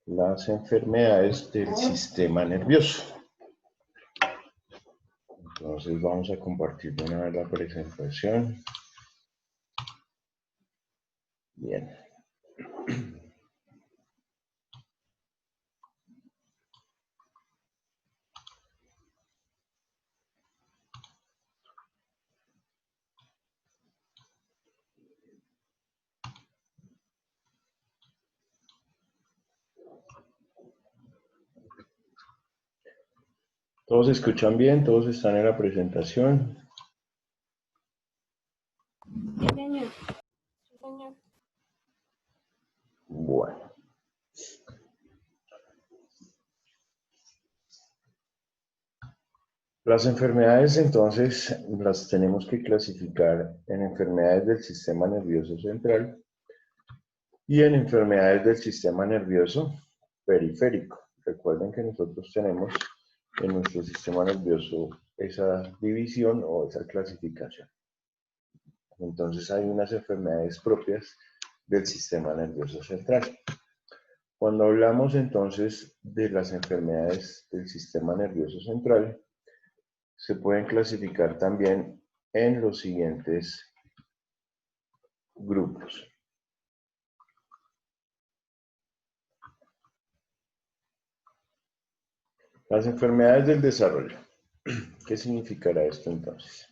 las enfermedades del sistema nervioso. Entonces vamos a compartir de una vez la presentación. Bien. ¿Todos escuchan bien? ¿Todos están en la presentación? Sí, señor. Sí, señor. Bueno. Las enfermedades, entonces, las tenemos que clasificar en enfermedades del sistema nervioso central y en enfermedades del sistema nervioso periférico. Recuerden que nosotros tenemos en nuestro sistema nervioso esa división o esa clasificación. Entonces hay unas enfermedades propias del sistema nervioso central. Cuando hablamos entonces de las enfermedades del sistema nervioso central, se pueden clasificar también en los siguientes grupos. Las enfermedades del desarrollo. ¿Qué significará esto entonces?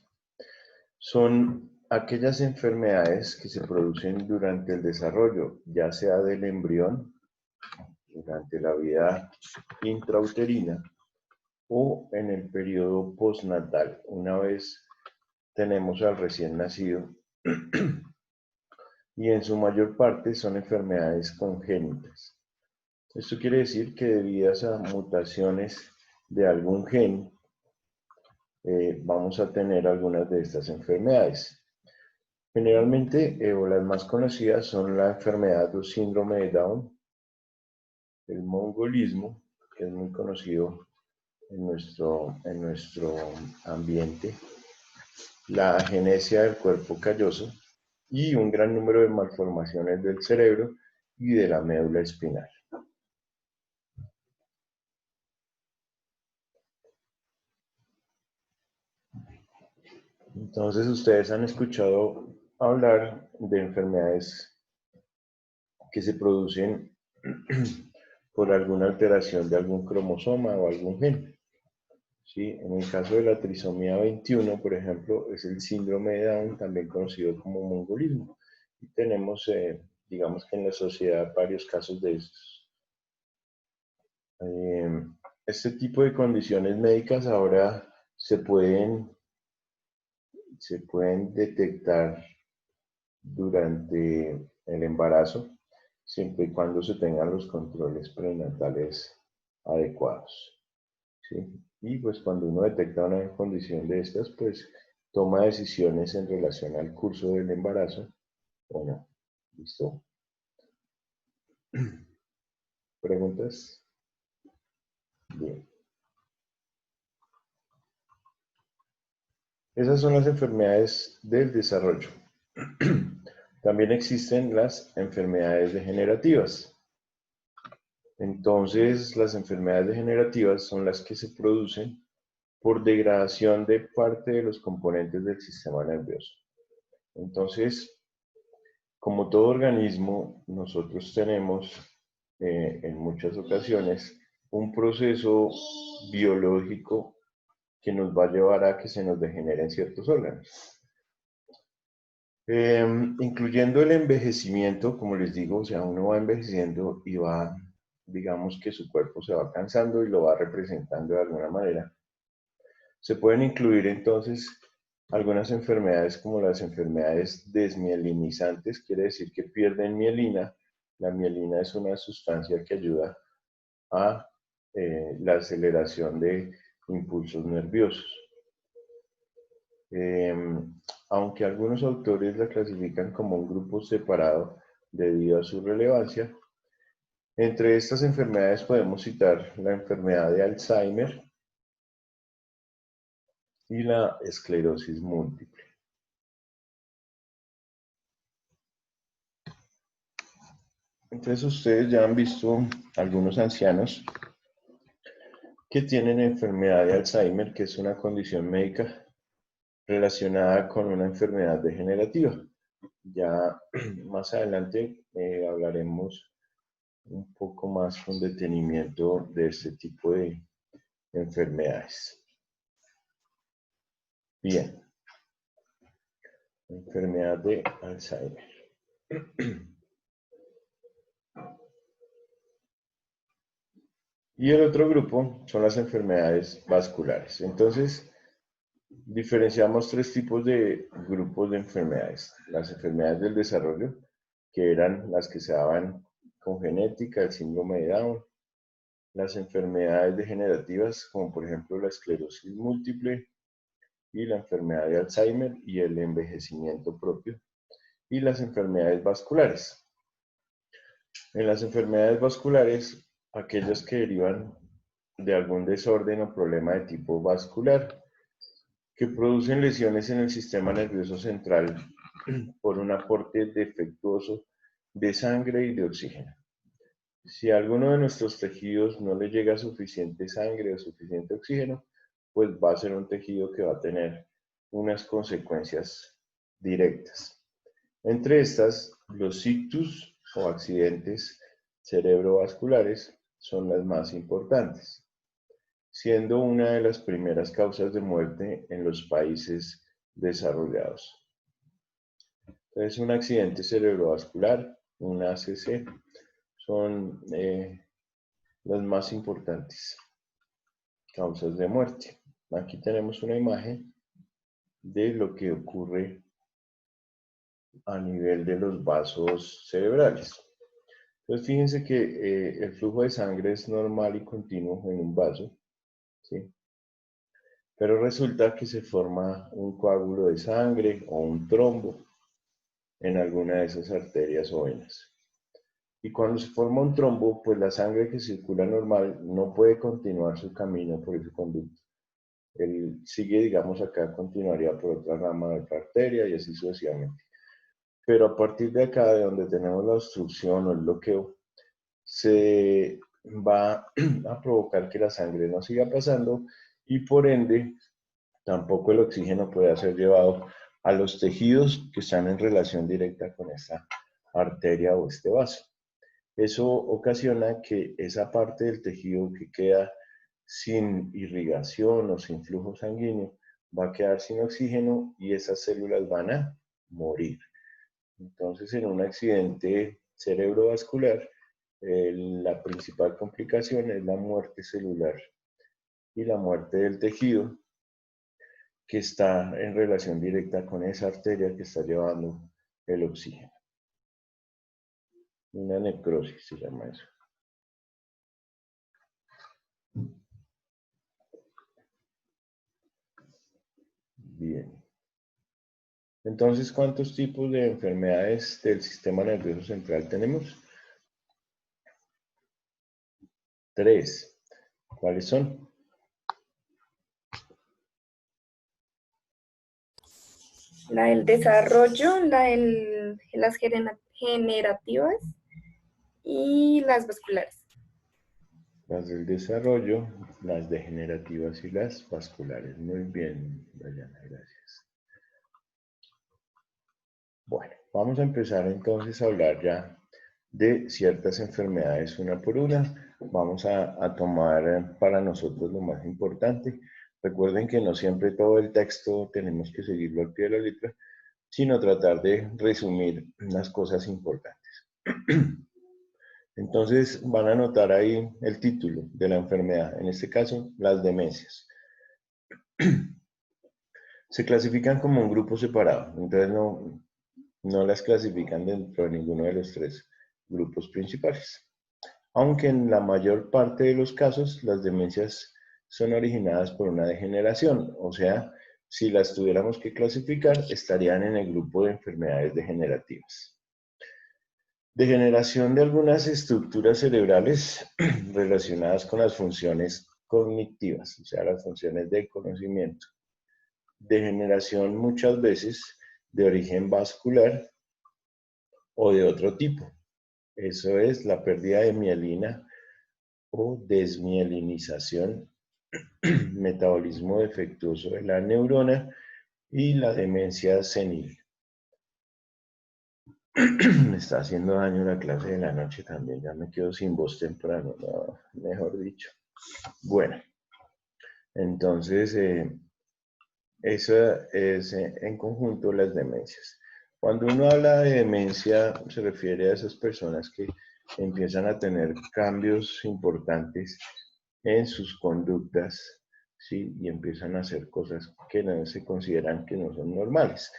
Son aquellas enfermedades que se producen durante el desarrollo, ya sea del embrión, durante la vida intrauterina o en el periodo postnatal, una vez tenemos al recién nacido, y en su mayor parte son enfermedades congénitas. Esto quiere decir que debido a mutaciones de algún gen, vamos a tener algunas de estas enfermedades. Generalmente, o las más conocidas son la enfermedad o síndrome de Down, el mongolismo, que es muy conocido en nuestro ambiente, la agenesia del cuerpo calloso y un gran número de malformaciones del cerebro y de la médula espinal. Entonces, ustedes han escuchado hablar de enfermedades que se producen por alguna alteración de algún cromosoma o algún gen. ¿Sí? En el caso de la trisomía 21, por ejemplo, es el síndrome de Down, también conocido como mongolismo. Y tenemos, digamos que en la sociedad, varios casos de estos. Este tipo de condiciones médicas ahora se pueden detectar durante el embarazo, siempre y cuando se tengan los controles prenatales adecuados. ¿Sí? Y pues cuando uno detecta una condición de estas, pues toma decisiones en relación al curso del embarazo o no. ¿Listo? ¿Preguntas? Bien. Esas son las enfermedades del desarrollo. También existen las enfermedades degenerativas. Entonces, las enfermedades degenerativas son las que se producen por degradación de parte de los componentes del sistema nervioso. Entonces, como todo organismo, nosotros tenemos en muchas ocasiones un proceso biológico que nos va a llevar a que se nos degeneren ciertos órganos. Incluyendo el envejecimiento, como les digo, o sea, uno va envejeciendo y va, digamos que su cuerpo se va cansando y lo va representando de alguna manera. Se pueden incluir entonces algunas enfermedades como las enfermedades desmielinizantes, quiere decir que pierden mielina. La mielina es una sustancia que ayuda a la aceleración de impulsos nerviosos. Aunque algunos autores la clasifican como un grupo separado debido a su relevancia, entre estas enfermedades podemos citar la enfermedad de Alzheimer y la esclerosis múltiple. Entonces ustedes ya han visto algunos ancianos que tienen enfermedad de Alzheimer, que es una condición médica relacionada con una enfermedad degenerativa. Ya más adelante hablaremos un poco más con detenimiento de este tipo de enfermedades. Bien, enfermedad de Alzheimer. Y el otro grupo son las enfermedades vasculares. Entonces, diferenciamos tres tipos de grupos de enfermedades. Las enfermedades del desarrollo, que eran las que se daban con genética, el síndrome de Down. Las enfermedades degenerativas, como por ejemplo la esclerosis múltiple y la enfermedad de Alzheimer y el envejecimiento propio. Y las enfermedades vasculares. En las enfermedades vasculares, aquellas que derivan de algún desorden o problema de tipo vascular, que producen lesiones en el sistema nervioso central por un aporte defectuoso de sangre y de oxígeno. Si a alguno de nuestros tejidos no le llega suficiente sangre o suficiente oxígeno, pues va a ser un tejido que va a tener unas consecuencias directas. Entre estas, los ictus o accidentes cerebrovasculares son las más importantes, siendo una de las primeras causas de muerte en los países desarrollados. Entonces, un accidente cerebrovascular, un ACC, son las más importantes causas de muerte. Aquí tenemos una imagen de lo que ocurre a nivel de los vasos cerebrales. Entonces, fíjense que el flujo de sangre es normal y continuo en un vaso, ¿sí? Pero resulta que se forma un coágulo de sangre o un trombo en alguna de esas arterias o venas. Y cuando se forma un trombo, pues la sangre que circula normal no puede continuar su camino por ese conducto. Él sigue, digamos, acá continuaría por otra rama de otra arteria y así sucesivamente. Pero a partir de acá, de donde tenemos la obstrucción o el bloqueo, se va a provocar que la sangre no siga pasando y por ende tampoco el oxígeno puede ser llevado a los tejidos que están en relación directa con esta arteria o este vaso. Eso ocasiona que esa parte del tejido que queda sin irrigación o sin flujo sanguíneo va a quedar sin oxígeno y esas células van a morir. Entonces, en un accidente cerebrovascular, la principal complicación es la muerte celular y la muerte del tejido que está en relación directa con esa arteria que está llevando el oxígeno. Una necrosis se llama eso. Bien. Entonces, ¿cuántos tipos de enfermedades del sistema nervioso central tenemos? 3. ¿Cuáles son? La del desarrollo, las generativas y las vasculares. Las del desarrollo, las degenerativas y las vasculares. Muy bien, Dayana, gracias. Bueno, vamos a empezar entonces a hablar ya de ciertas enfermedades una por una. Vamos a tomar para nosotros lo más importante. Recuerden que no siempre todo el texto tenemos que seguirlo al pie de la letra, sino tratar de resumir las cosas importantes. Entonces van a notar ahí el título de la enfermedad, en este caso las demencias. Se clasifican como un grupo separado, entonces no las clasifican dentro de ninguno de los tres grupos principales. Aunque en la mayor parte de los casos las demencias son originadas por una degeneración, o sea, si las tuviéramos que clasificar, estarían en el grupo de enfermedades degenerativas. Degeneración de algunas estructuras cerebrales relacionadas con las funciones cognitivas, o sea, las funciones de conocimiento. Degeneración muchas veces de origen vascular o de otro tipo. Eso es la pérdida de mielina o desmielinización, metabolismo defectuoso de la neurona y la demencia senil. Me está haciendo daño la clase de la noche también, ya me quedo sin voz temprano, no, mejor dicho. Bueno, entonces eso es en conjunto las demencias. Cuando uno habla de demencia, se refiere a esas personas que empiezan a tener cambios importantes en sus conductas, ¿sí? Y empiezan a hacer cosas que no se consideran que no son normales.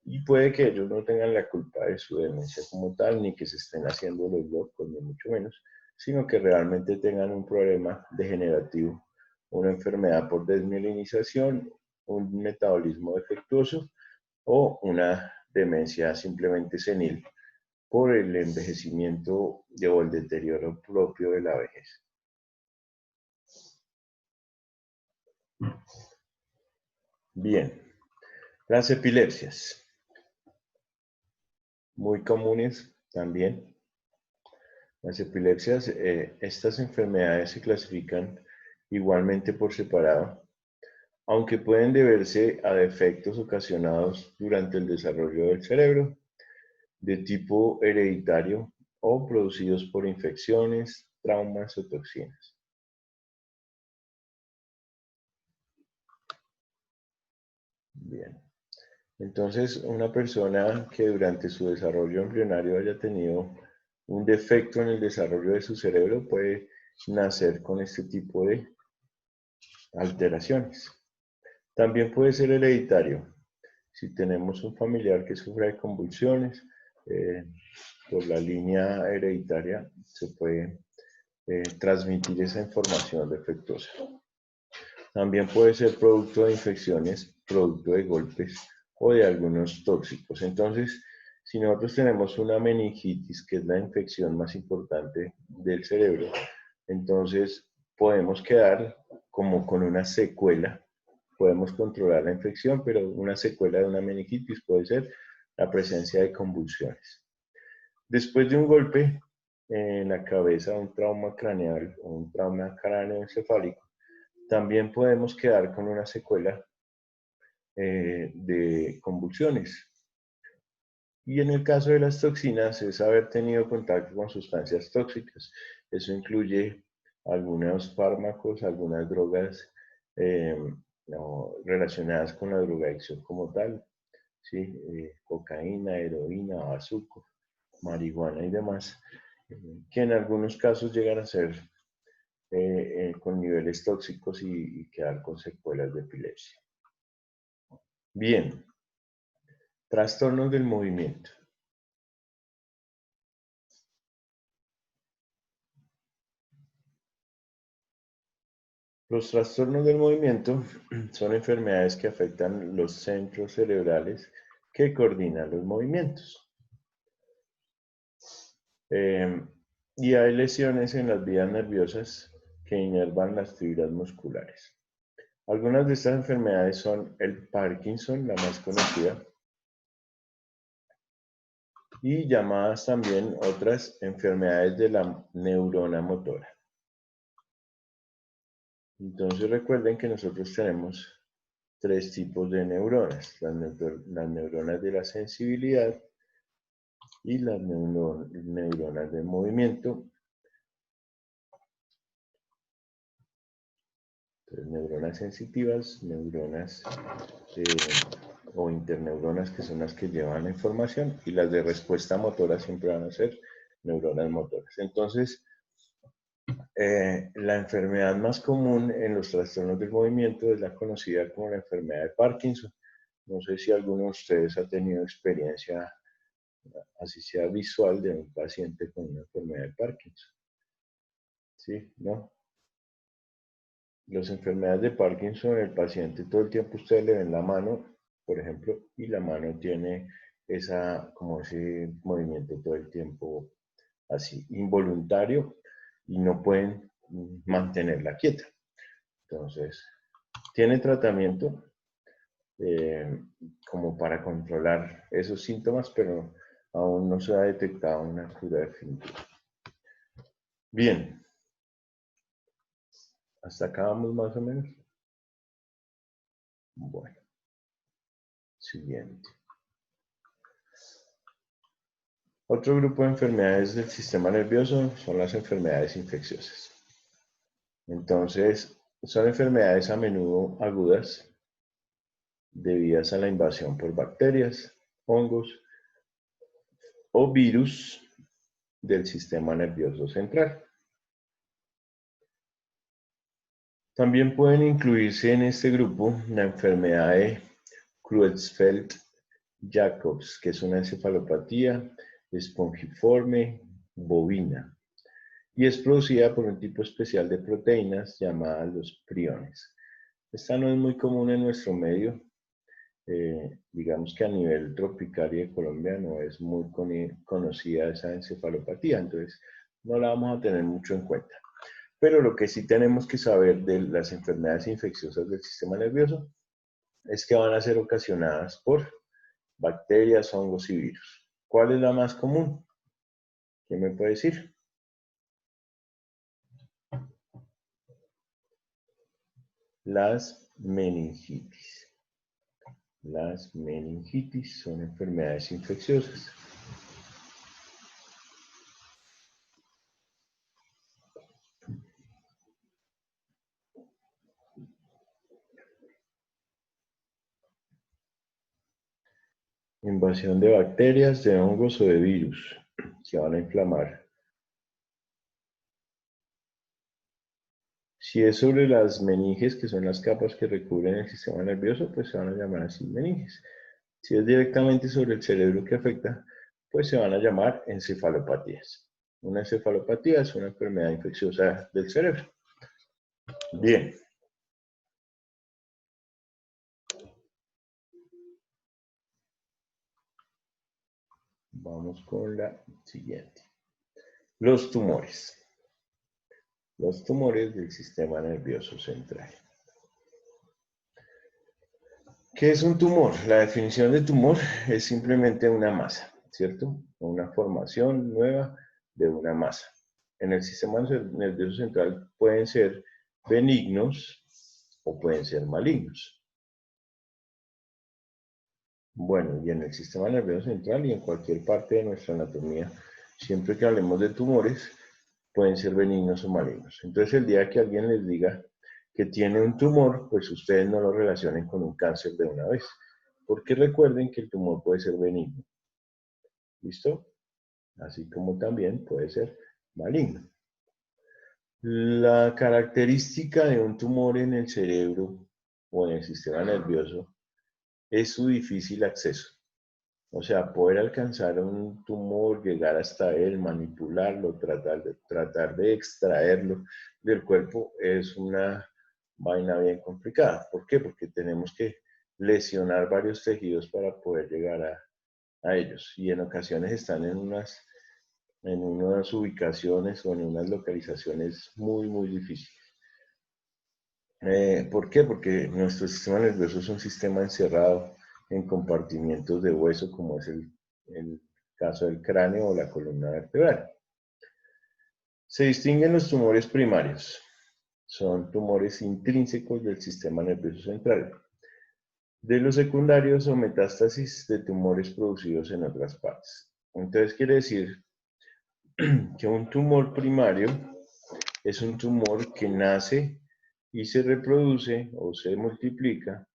Y puede que ellos no tengan la culpa de su demencia como tal, ni que se estén haciendo los locos, ni mucho menos, sino que realmente tengan un problema degenerativo, una enfermedad por desmielinización, un metabolismo defectuoso o una demencia simplemente senil por el envejecimiento o el deterioro propio de la vejez. Bien, las epilepsias, muy comunes también. Las epilepsias, estas enfermedades se clasifican igualmente por separado, aunque pueden deberse a defectos ocasionados durante el desarrollo del cerebro, de tipo hereditario o producidos por infecciones, traumas o toxinas. Bien. Entonces, una persona que durante su desarrollo embrionario haya tenido un defecto en el desarrollo de su cerebro puede nacer con este tipo de alteraciones. También puede ser hereditario. Si tenemos un familiar que sufra de convulsiones, eh, por la línea hereditaria se puede transmitir esa información defectuosa. También puede ser producto de infecciones, producto de golpes o de algunos tóxicos. Entonces, si nosotros tenemos una meningitis, que es la infección más importante del cerebro, entonces podemos quedar como con una secuela. Podemos controlar la infección, pero una secuela de una meningitis puede ser la presencia de convulsiones. Después de un golpe en la cabeza, un trauma craneal o un trauma cráneoencefálico, también podemos quedar con una secuela de convulsiones. Y en el caso de las toxinas es haber tenido contacto con sustancias tóxicas. Eso incluye algunos fármacos, algunas drogas no, relacionadas con la drogadicción como tal, ¿sí? Cocaína, heroína, bazuco, marihuana y demás, que en algunos casos llegan a ser con niveles tóxicos y quedar con secuelas de epilepsia. Bien, trastornos del movimiento. Los trastornos del movimiento son enfermedades que afectan los centros cerebrales que coordinan los movimientos. Y hay lesiones en las vías nerviosas que inervan las fibras musculares. Algunas de estas enfermedades son el Parkinson, la más conocida, y llamadas también otras enfermedades de la neurona motora. Entonces recuerden que nosotros tenemos tres tipos de neuronas, las neuronas de la sensibilidad y las neuronas de movimiento. Entonces, neuronas sensitivas, neuronas o interneuronas, que son las que llevan la información, y las de respuesta motora siempre van a ser neuronas motoras. Entonces, la enfermedad más común en los trastornos del movimiento es la conocida como la enfermedad de Parkinson. No sé si alguno de ustedes ha tenido experiencia, así sea visual, de un paciente con una enfermedad de Parkinson. ¿Sí? ¿No? Las enfermedades de Parkinson, el paciente todo el tiempo ustedes le ven la mano, por ejemplo, y la mano tiene como ese movimiento todo el tiempo así, involuntario, y no pueden mantenerla quieta. Entonces, tiene tratamiento como para controlar esos síntomas, pero aún no se ha detectado una cura definitiva. Bien, hasta acá vamos más o menos. Bueno, siguiente. Otro grupo de enfermedades del sistema nervioso son las enfermedades infecciosas. Entonces, son enfermedades a menudo agudas debidas a la invasión por bacterias, hongos o virus del sistema nervioso central. También pueden incluirse en este grupo la enfermedad de Creutzfeldt-Jacobs, que es una encefalopatía espongiforme bovina y es producida por un tipo especial de proteínas llamadas los priones. Esta no es muy común en nuestro medio. Digamos que a nivel tropical y de Colombia no es muy conocida esa encefalopatía, entonces no la vamos a tener mucho en cuenta. Pero lo que sí tenemos que saber de las enfermedades infecciosas del sistema nervioso es que van a ser ocasionadas por bacterias, hongos y virus. ¿Cuál es la más común? ¿Quién me puede decir? Las meningitis. Las meningitis son enfermedades infecciosas. Invasión de bacterias, de hongos o de virus que van a inflamar. Si es sobre las meninges, que son las capas que recubren el sistema nervioso, pues se van a llamar así meninges. Si es directamente sobre el cerebro que afecta, pues se van a llamar encefalopatías. Una encefalopatía es una enfermedad infecciosa del cerebro. Bien. Vamos con la siguiente. Los tumores. Los tumores del sistema nervioso central. ¿Qué es un tumor? La definición de tumor es simplemente una masa, ¿cierto? Una formación nueva de una masa. En el sistema nervioso central pueden ser benignos o pueden ser malignos. Bueno, y en el sistema nervioso central y en cualquier parte de nuestra anatomía, siempre que hablemos de tumores, pueden ser benignos o malignos. Entonces, el día que alguien les diga que tiene un tumor, pues ustedes no lo relacionen con un cáncer de una vez, porque recuerden que el tumor puede ser benigno. ¿Listo? Así como también puede ser maligno. La característica de un tumor en el cerebro o en el sistema nervioso es su difícil acceso. O sea, poder alcanzar un tumor, llegar hasta él, manipularlo, tratar de extraerlo del cuerpo es una vaina bien complicada. ¿Por qué? Porque tenemos que lesionar varios tejidos para poder llegar a ellos. Y en ocasiones están en unas ubicaciones o en unas localizaciones muy, muy difíciles. ¿Por qué? Porque nuestro sistema nervioso es un sistema encerrado en compartimientos de hueso, como es el caso del cráneo o la columna vertebral. Se distinguen los tumores primarios. Son tumores intrínsecos del sistema nervioso central. De los secundarios o metástasis de tumores producidos en otras partes. Entonces quiere decir que un tumor primario es un tumor que nace y se reproduce o se multiplica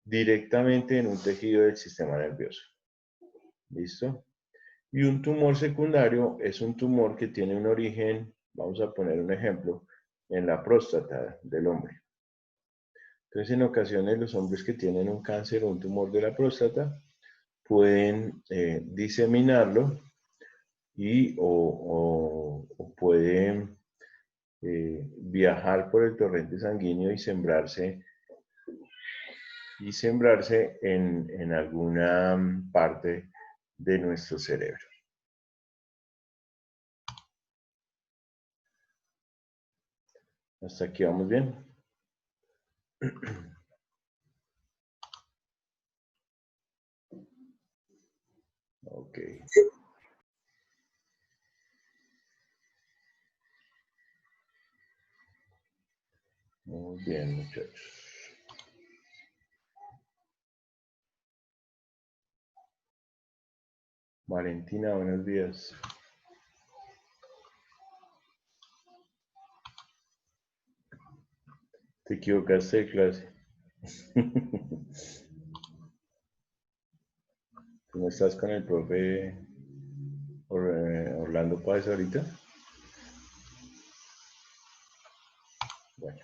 directamente en un tejido del sistema nervioso. ¿Listo? Y un tumor secundario es un tumor que tiene un origen, vamos a poner un ejemplo, en la próstata del hombre. Entonces, en ocasiones los hombres que tienen un cáncer o un tumor de la próstata pueden diseminarlo y o pueden viajar por el torrente sanguíneo y sembrarse en alguna parte de nuestro cerebro. Hasta aquí vamos bien. Ok. Muy bien, muchachos. Valentina, buenos días. Te equivocaste de clase. ¿Tú no estás con el profe Orlando Páez ahorita? Bueno.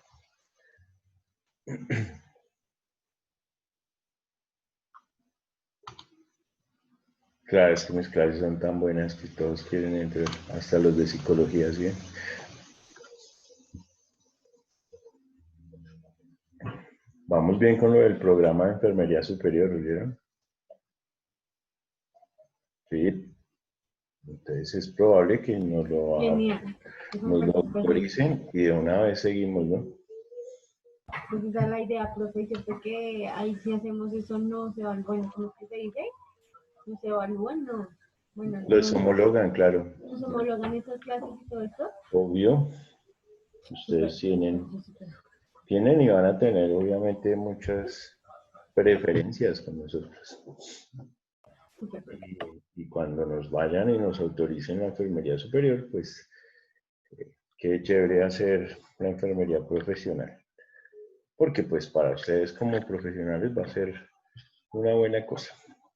Claro, es que mis clases son tan buenas que todos quieren entrar, hasta los de psicología, ¿sí? Vamos bien con lo del programa de enfermería superior, ¿vieron? Sí. Entonces es probable que nos lo autoricen y de una vez seguimos, ¿no? Pues esa es la idea, profe, ¿cierto que ahí si hacemos eso no se evalúan? Bueno, ¿cómo que se dice? No se evalúan, no. Bueno, Los homologan, claro. ¿nos homologan esas clases y todo esto? Obvio. Ustedes tienen y van a tener obviamente muchas preferencias con nosotros. Y cuando nos vayan y nos autoricen la enfermería superior, pues qué chévere hacer la enfermería profesional. Porque pues para ustedes como profesionales va a ser una buena cosa.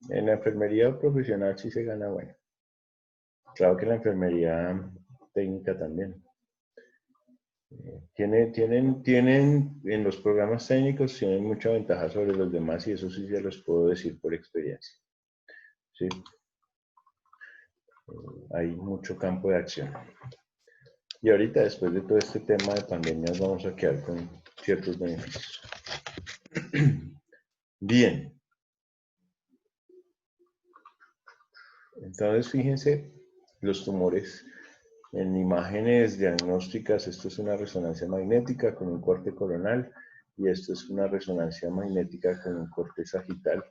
En la enfermería profesional sí se gana bueno. Claro que en la enfermería técnica también. Tienen en los programas técnicos tienen mucha ventaja sobre los demás y eso sí se los puedo decir por experiencia. ¿Sí? Hay mucho campo de acción. Y ahorita, después de todo este tema de pandemias, vamos a quedar con ciertos beneficios. Bien. Entonces, fíjense, los tumores en imágenes diagnósticas, esto es una resonancia magnética con un corte coronal y esto es una resonancia magnética con un corte sagital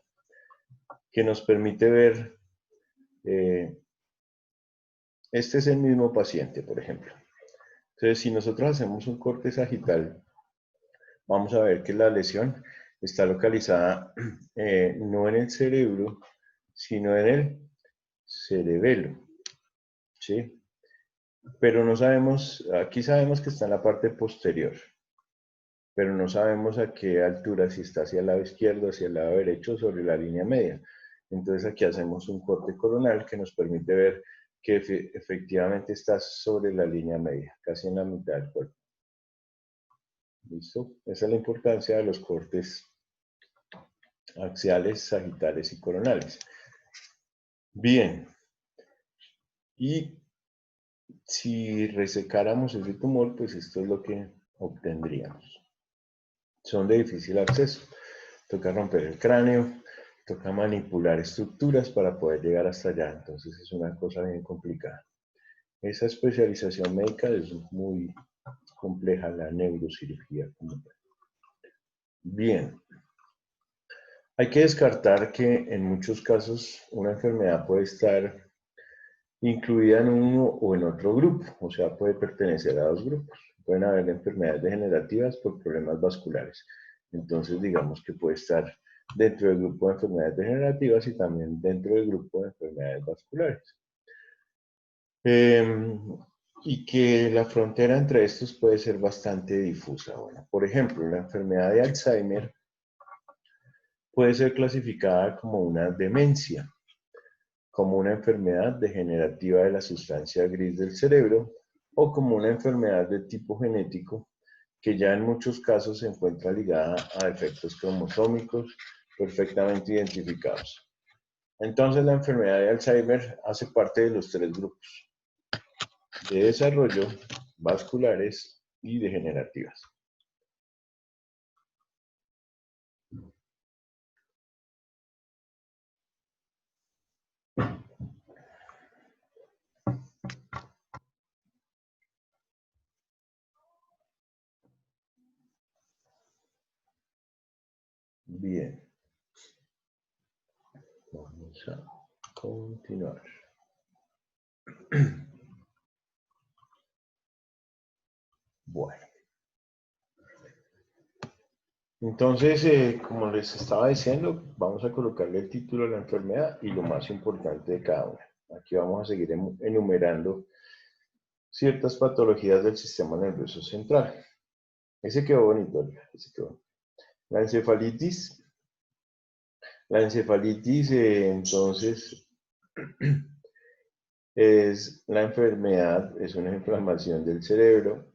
que nos permite ver, este es el mismo paciente, por ejemplo. Entonces, si nosotros hacemos un corte sagital, vamos a ver que la lesión está localizada no en el cerebro, sino en el cerebelo, ¿sí? Pero no sabemos, aquí sabemos que está en la parte posterior, pero no sabemos a qué altura, si está hacia el lado izquierdo, hacia el lado derecho, sobre la línea media. Entonces aquí hacemos un corte coronal que nos permite ver que efectivamente está sobre la línea media, casi en la mitad del cuerpo. ¿Listo? Esa es la importancia de los cortes axiales, sagitales y coronales. Bien. Y si resecáramos ese tumor, pues esto es lo que obtendríamos. Son de difícil acceso. Toca romper el cráneo, toca manipular estructuras para poder llegar hasta allá. Entonces es una cosa bien complicada. Esa especialización médica es muy compleja, la neurocirugía. Bien. Hay que descartar que en muchos casos una enfermedad puede estar incluida en uno o en otro grupo, o sea, puede pertenecer a dos grupos. Pueden haber enfermedades degenerativas por problemas vasculares. Entonces, digamos que puede estar dentro del grupo de enfermedades degenerativas y también dentro del grupo de enfermedades vasculares. Y que la frontera entre estos puede ser bastante difusa. Bueno, por ejemplo, la enfermedad de Alzheimer puede ser clasificada como una demencia, como una enfermedad degenerativa de la sustancia gris del cerebro o como una enfermedad de tipo genético que ya en muchos casos se encuentra ligada a efectos cromosómicos perfectamente identificados. Entonces la enfermedad de Alzheimer hace parte de los tres grupos: de desarrollo, vasculares y degenerativas. Bien. Vamos a continuar. Bueno. Entonces, como les estaba diciendo, vamos a colocarle el título de la enfermedad y lo más importante de cada una. Aquí vamos a seguir enumerando ciertas patologías del sistema nervioso central. Ese quedó bonito, Olga, ese quedó bonito. La encefalitis, entonces, es la enfermedad, es una inflamación del cerebro.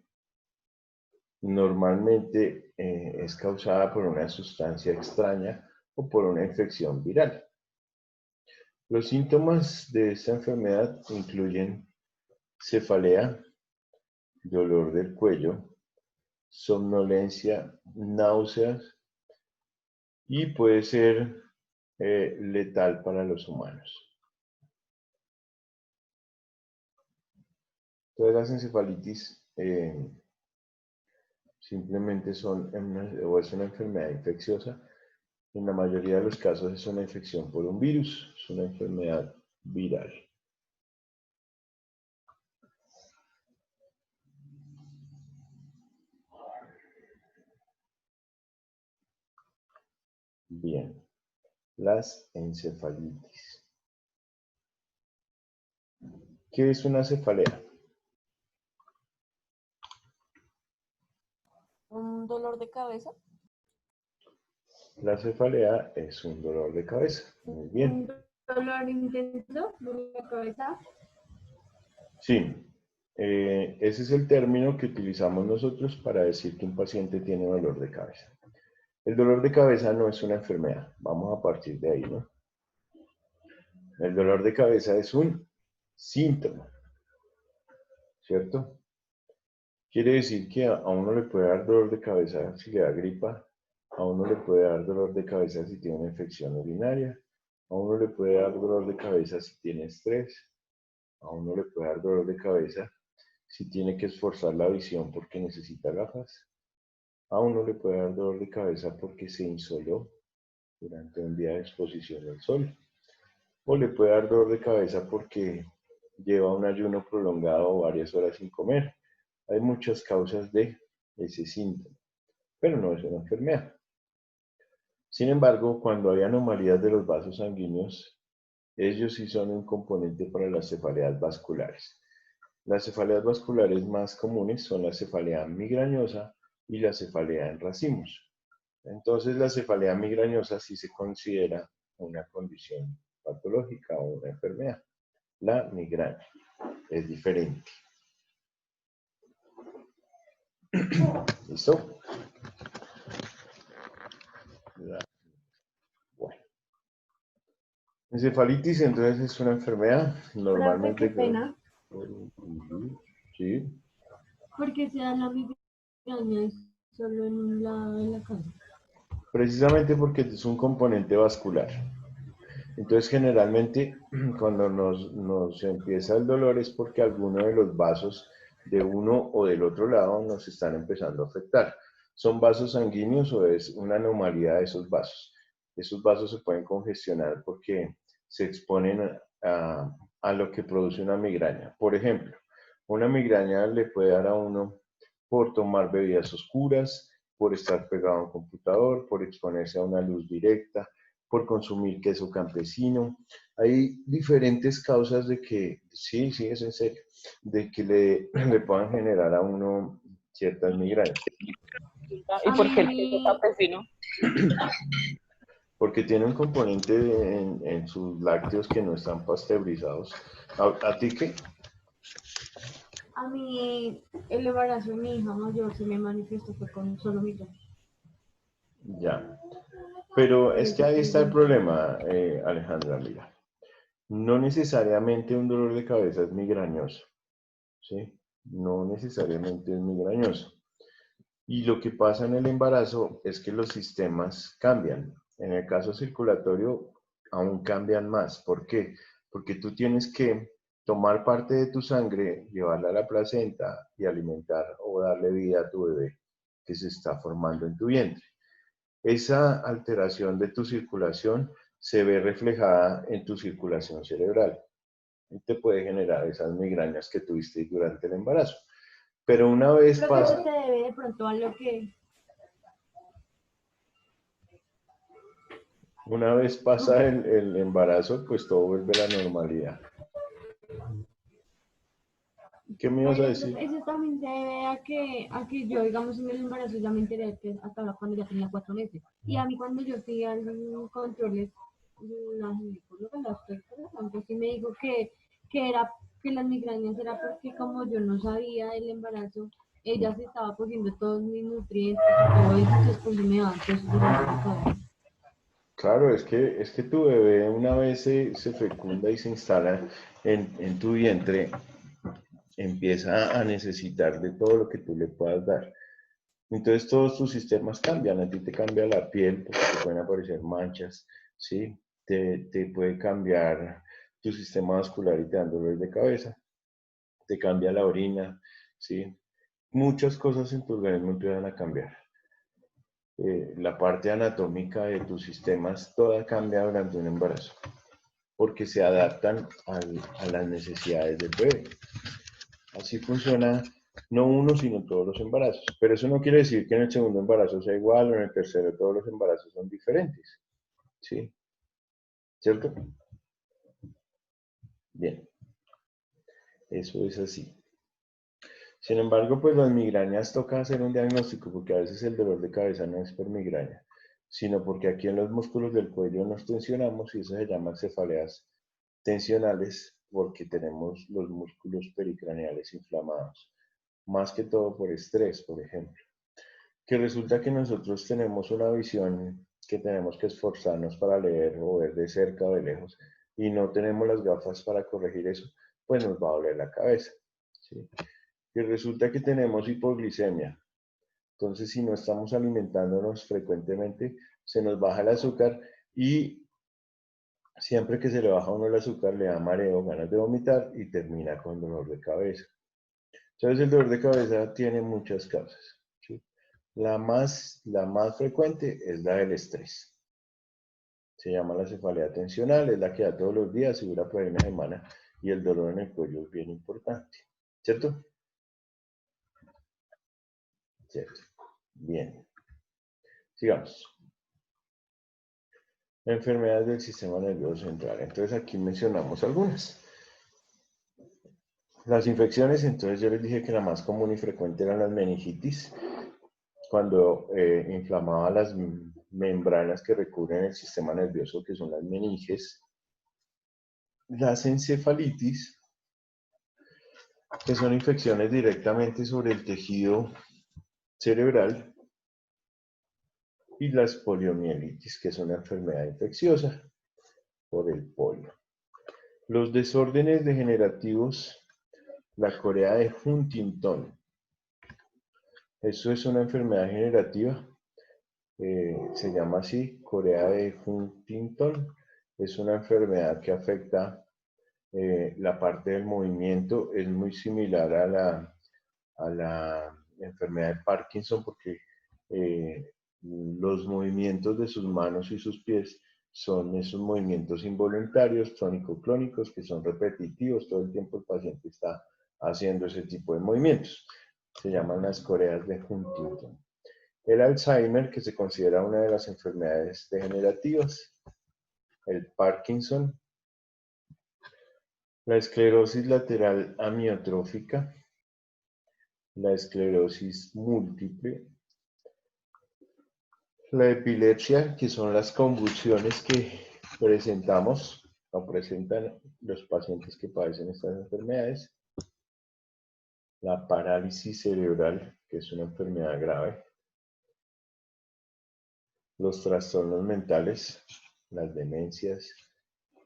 Normalmente es causada por una sustancia extraña o por una infección viral. Los síntomas de esta enfermedad incluyen cefalea, dolor del cuello, somnolencia, náuseas y puede ser letal para los humanos. Todas las encefalitis simplemente es una enfermedad infecciosa. En la mayoría de los casos es una infección por un virus, es una enfermedad viral. Bien, las encefalitis. ¿Qué es una cefalea? ¿Un dolor de cabeza? La cefalea es un dolor de cabeza. Muy bien. Un dolor intenso de la cabeza. Sí, ese es el término que utilizamos nosotros para decir que un paciente tiene dolor de cabeza. El dolor de cabeza no es una enfermedad. Vamos a partir de ahí, ¿no? El dolor de cabeza es un síntoma, ¿cierto? Quiere decir que a uno le puede dar dolor de cabeza si le da gripa, a uno le puede dar dolor de cabeza si tiene una infección urinaria, a uno le puede dar dolor de cabeza si tiene estrés, a uno le puede dar dolor de cabeza si tiene que esforzar la visión porque necesita gafas, a uno le puede dar dolor de cabeza porque se insoló durante un día de exposición al sol, o le puede dar dolor de cabeza porque lleva un ayuno prolongado o varias horas sin comer. Hay muchas causas de ese síntoma, pero no es una enfermedad. Sin embargo, cuando hay anomalías de los vasos sanguíneos, ellos sí son un componente para las cefaleas vasculares. Las cefaleas vasculares más comunes son la cefalea migrañosa y la cefalea en racimos. Entonces, la cefalea migrañosa sí se considera una condición patológica o una enfermedad. La migraña es diferente. ¿Listo? Bueno. Encefalitis entonces es una enfermedad Profe, normalmente qué pena. Sí. Porque se da la migraña solo en un lado de la cabeza. Precisamente porque es un componente vascular. Entonces generalmente cuando nos empieza el dolor es porque alguno de los vasos de uno o del otro lado nos están empezando a afectar. ¿Son vasos sanguíneos o es una anomalía de esos vasos? Esos vasos se pueden congestionar porque se exponen a lo que produce una migraña. Por ejemplo, una migraña le puede dar a uno por tomar bebidas oscuras, por estar pegado a un computador, por exponerse a una luz directa, por consumir queso campesino. Hay diferentes causas de que, sí, es en serio, de que le puedan generar a uno ciertas migrañas. ¿Y por qué el queso campesino? Porque tiene un componente en sus lácteos que no están pasteurizados. ¿A ti qué? A mí, el embarazo de mi hija mayor se me manifestó fue con solo migraña. Ya. Pero Por es que eso ahí está el pregunto. problema, Alejandra, mira. No necesariamente un dolor de cabeza es migrañoso, ¿sí? No necesariamente es migrañoso. Y lo que pasa en el embarazo es que los sistemas cambian. En el caso circulatorio, aún cambian más. ¿Por qué? Porque tú tienes que tomar parte de tu sangre, llevarla a la placenta y alimentar o darle vida a tu bebé que se está formando en tu vientre. Esa alteración de tu circulación se ve reflejada en tu circulación cerebral y te puede generar esas migrañas que tuviste durante el embarazo. Pero una vez Creo que eso pasa... se debe de pronto a lo que Una vez pasa el embarazo, pues todo vuelve a la normalidad. ¿Qué me ibas a Pero decir? eso también se debe a que yo, digamos, en el embarazo ya me enteré que hasta ahora cuando ya tenía 4 meses. Y a mí cuando yo fui al control, la ginecóloga, la obstetra, pues sí me dijo que era, que las migrañas era porque como yo no sabía del embarazo, ella se estaba cogiendo todos mis nutrientes y todo eso, entonces pues me daba entonces Claro, es que tu bebé una vez se fecunda y se instala en tu vientre, empieza a necesitar de todo lo que tú le puedas dar. Entonces todos tus sistemas cambian, a ti te cambia la piel porque te pueden aparecer manchas, ¿sí? Te puede cambiar tu sistema vascular y te dan dolores de cabeza, te cambia la orina, ¿sí? Muchas cosas en tu organismo empiezan a cambiar. La parte anatómica de tus sistemas toda cambia durante un embarazo porque se adaptan a las necesidades del bebé. Así funciona no uno, sino todos los embarazos. Pero eso no quiere decir que en el segundo embarazo sea igual o en el tercero todos los embarazos son diferentes. ¿Sí? ¿Cierto? Bien, eso es así. Sin embargo, pues las migrañas toca hacer un diagnóstico porque a veces el dolor de cabeza no es por migraña, sino porque aquí en los músculos del cuello nos tensionamos y eso se llama cefaleas tensionales porque tenemos los músculos pericraneales inflamados, más que todo por estrés, por ejemplo. Que resulta que nosotros tenemos una visión que tenemos que esforzarnos para leer o ver de cerca o de lejos y no tenemos las gafas para corregir eso, pues nos va a doler la cabeza. ¿Sí? Y resulta que tenemos hipoglicemia. Entonces, si no estamos alimentándonos frecuentemente, se nos baja el azúcar y siempre que se le baja a uno el azúcar le da mareo, ganas de vomitar y termina con dolor de cabeza. Entonces, el dolor de cabeza tiene muchas causas. ¿Sí? La más frecuente es la del estrés. Se llama la cefalea tensional, es la que da todos los días y dura por ahí una semana y el dolor en el cuello es bien importante. ¿Cierto? Cierto. Bien. Sigamos. Enfermedades del sistema nervioso central. Entonces aquí mencionamos algunas. Las infecciones, entonces yo les dije que la más común y frecuente eran las meningitis, cuando inflamaba las membranas que recubren el sistema nervioso, que son las meninges. Las encefalitis, que son infecciones directamente sobre el tejido cerebral. Y las poliomielitis, que es una enfermedad infecciosa por el polio. Los desórdenes degenerativos, la corea de Huntington. Eso es una enfermedad degenerativa, se llama así, corea de Huntington. Es una enfermedad que afecta la parte del movimiento, es muy similar a la enfermedad de Parkinson porque los movimientos de sus manos y sus pies son esos movimientos involuntarios, tónico-clónicos, que son repetitivos, todo el tiempo el paciente está haciendo ese tipo de movimientos. Se llaman las coreas de Huntington. El Alzheimer, que se considera una de las enfermedades degenerativas. El Parkinson. La esclerosis lateral amiotrófica. La esclerosis múltiple. La epilepsia, que son las convulsiones que presentamos o presentan los pacientes que padecen estas enfermedades. La parálisis cerebral, que es una enfermedad grave. Los trastornos mentales, las demencias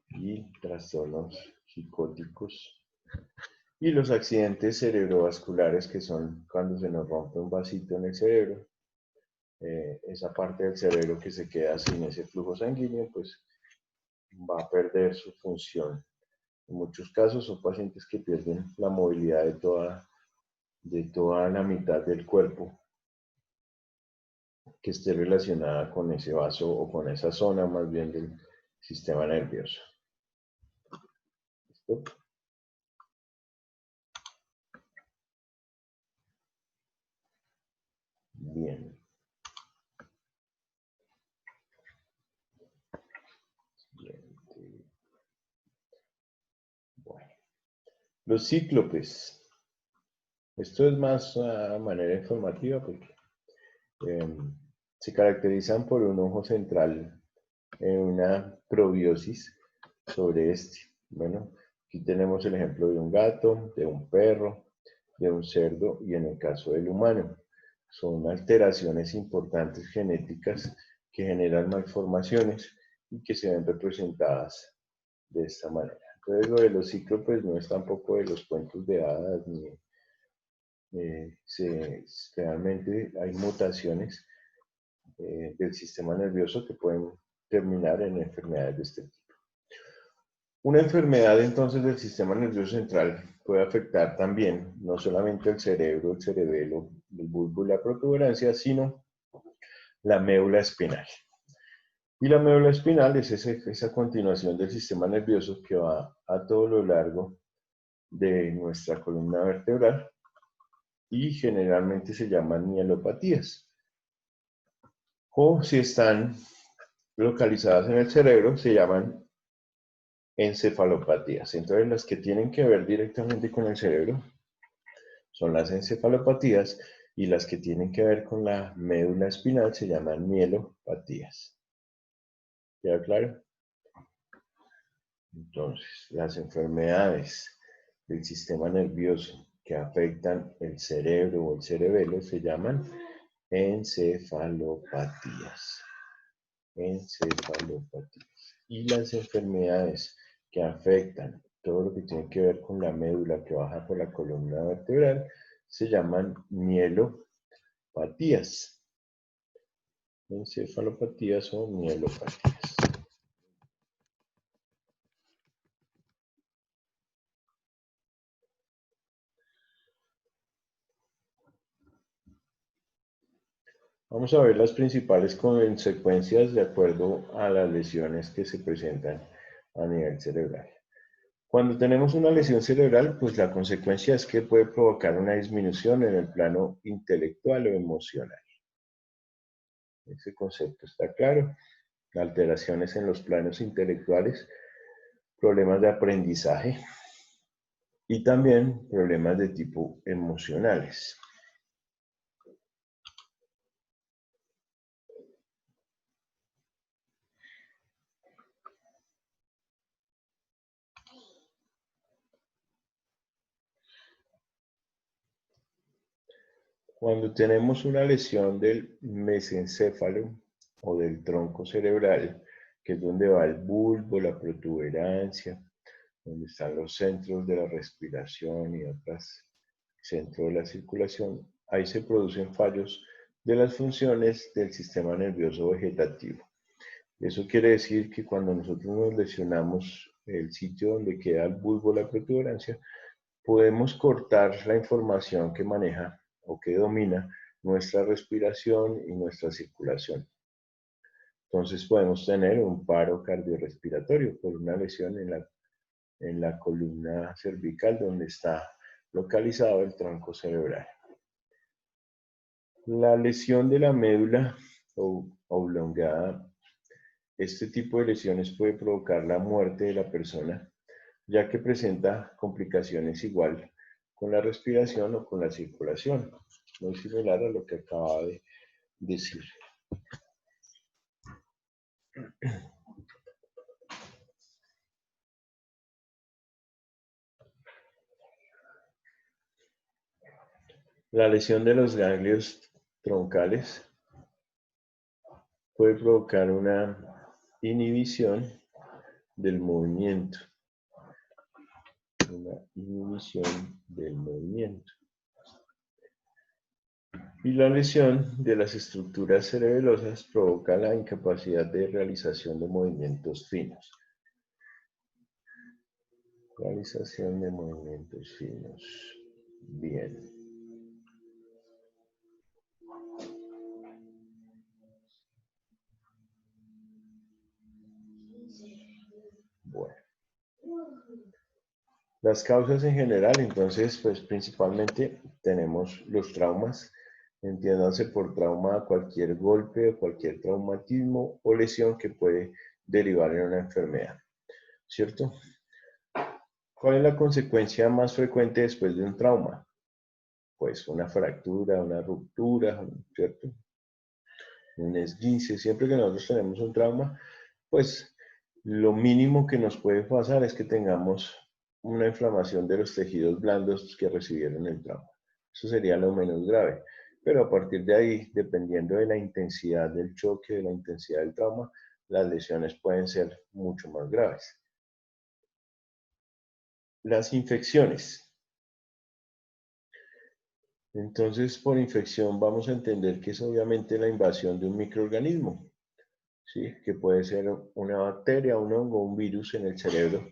y trastornos psicóticos. Y los accidentes cerebrovasculares, que son cuando se nos rompe un vasito en el cerebro. Esa parte del cerebro que se queda sin ese flujo sanguíneo, pues va a perder su función. En muchos casos son pacientes que pierden la movilidad de toda la mitad del cuerpo que esté relacionada con ese vaso o con esa zona más bien del sistema nervioso. ¿Listo? Bien. Los cíclopes. Esto es más a manera informativa porque se caracterizan por un ojo central en una probiosis sobre este. Bueno, aquí tenemos el ejemplo de un gato, de un perro, de un cerdo y en el caso del humano. Son alteraciones importantes genéticas que generan malformaciones y que se ven representadas de esta manera. Entonces, lo de los cíclopes no es tampoco de los cuentos de hadas, ni realmente hay mutaciones del sistema nervioso que pueden terminar en enfermedades de este tipo. Una enfermedad entonces del sistema nervioso central puede afectar también no solamente el cerebro, el cerebelo, el bulbo y la protuberancia, sino la médula espinal. Y la médula espinal es esa continuación del sistema nervioso que va a todo lo largo de nuestra columna vertebral y generalmente se llaman mielopatías. O si están localizadas en el cerebro, se llaman encefalopatías. Entonces, las que tienen que ver directamente con el cerebro son las encefalopatías y las que tienen que ver con la médula espinal se llaman mielopatías. ¿Queda claro? Entonces, las enfermedades del sistema nervioso que afectan el cerebro o el cerebelo se llaman encefalopatías. Encefalopatías. Y las enfermedades que afectan todo lo que tiene que ver con la médula que baja por la columna vertebral se llaman mielopatías. Encefalopatías o mielopatías. Vamos a ver las principales consecuencias de acuerdo a las lesiones que se presentan a nivel cerebral. Cuando tenemos una lesión cerebral, pues la consecuencia es que puede provocar una disminución en el plano intelectual o emocional. Ese concepto está claro. Alteraciones en los planos intelectuales, problemas de aprendizaje y también problemas de tipo emocionales. Cuando tenemos una lesión del mesencéfalo o del tronco cerebral, que es donde va el bulbo, la protuberancia, donde están los centros de la respiración y otros centros de la circulación, ahí se producen fallos de las funciones del sistema nervioso vegetativo. Eso quiere decir que cuando nosotros nos lesionamos el sitio donde queda el bulbo, la protuberancia, podemos cortar la información que maneja o que domina nuestra respiración y nuestra circulación. Entonces podemos tener un paro cardiorrespiratorio por una lesión en la columna cervical donde está localizado el tronco cerebral. La lesión de la médula oblongada, este tipo de lesiones puede provocar la muerte de la persona, ya que presenta complicaciones igual con la respiración o con la circulación, muy similar a lo que acababa de decir. La lesión de los ganglios troncales puede provocar una inhibición del movimiento. Una inhibición del movimiento. Y la lesión de las estructuras cerebelosas provoca la incapacidad de realización de movimientos finos. Realización de movimientos finos. Bien. Bueno. Las causas en general, entonces, pues principalmente tenemos los traumas, entiéndanse por trauma cualquier golpe o cualquier traumatismo o lesión que puede derivar en una enfermedad, ¿cierto? ¿Cuál es la consecuencia más frecuente después de un trauma? Pues una fractura, una ruptura, ¿cierto? Un esguince. Siempre que nosotros tenemos un trauma, pues lo mínimo que nos puede pasar es que tengamos una inflamación de los tejidos blandos que recibieron el trauma. Eso sería lo menos grave. Pero a partir de ahí, dependiendo de la intensidad del choque, de la intensidad del trauma, las lesiones pueden ser mucho más graves. Las infecciones. Entonces, por infección vamos a entender que es obviamente la invasión de un microorganismo, ¿sí? Que puede ser una bacteria, un hongo, un virus en el cerebro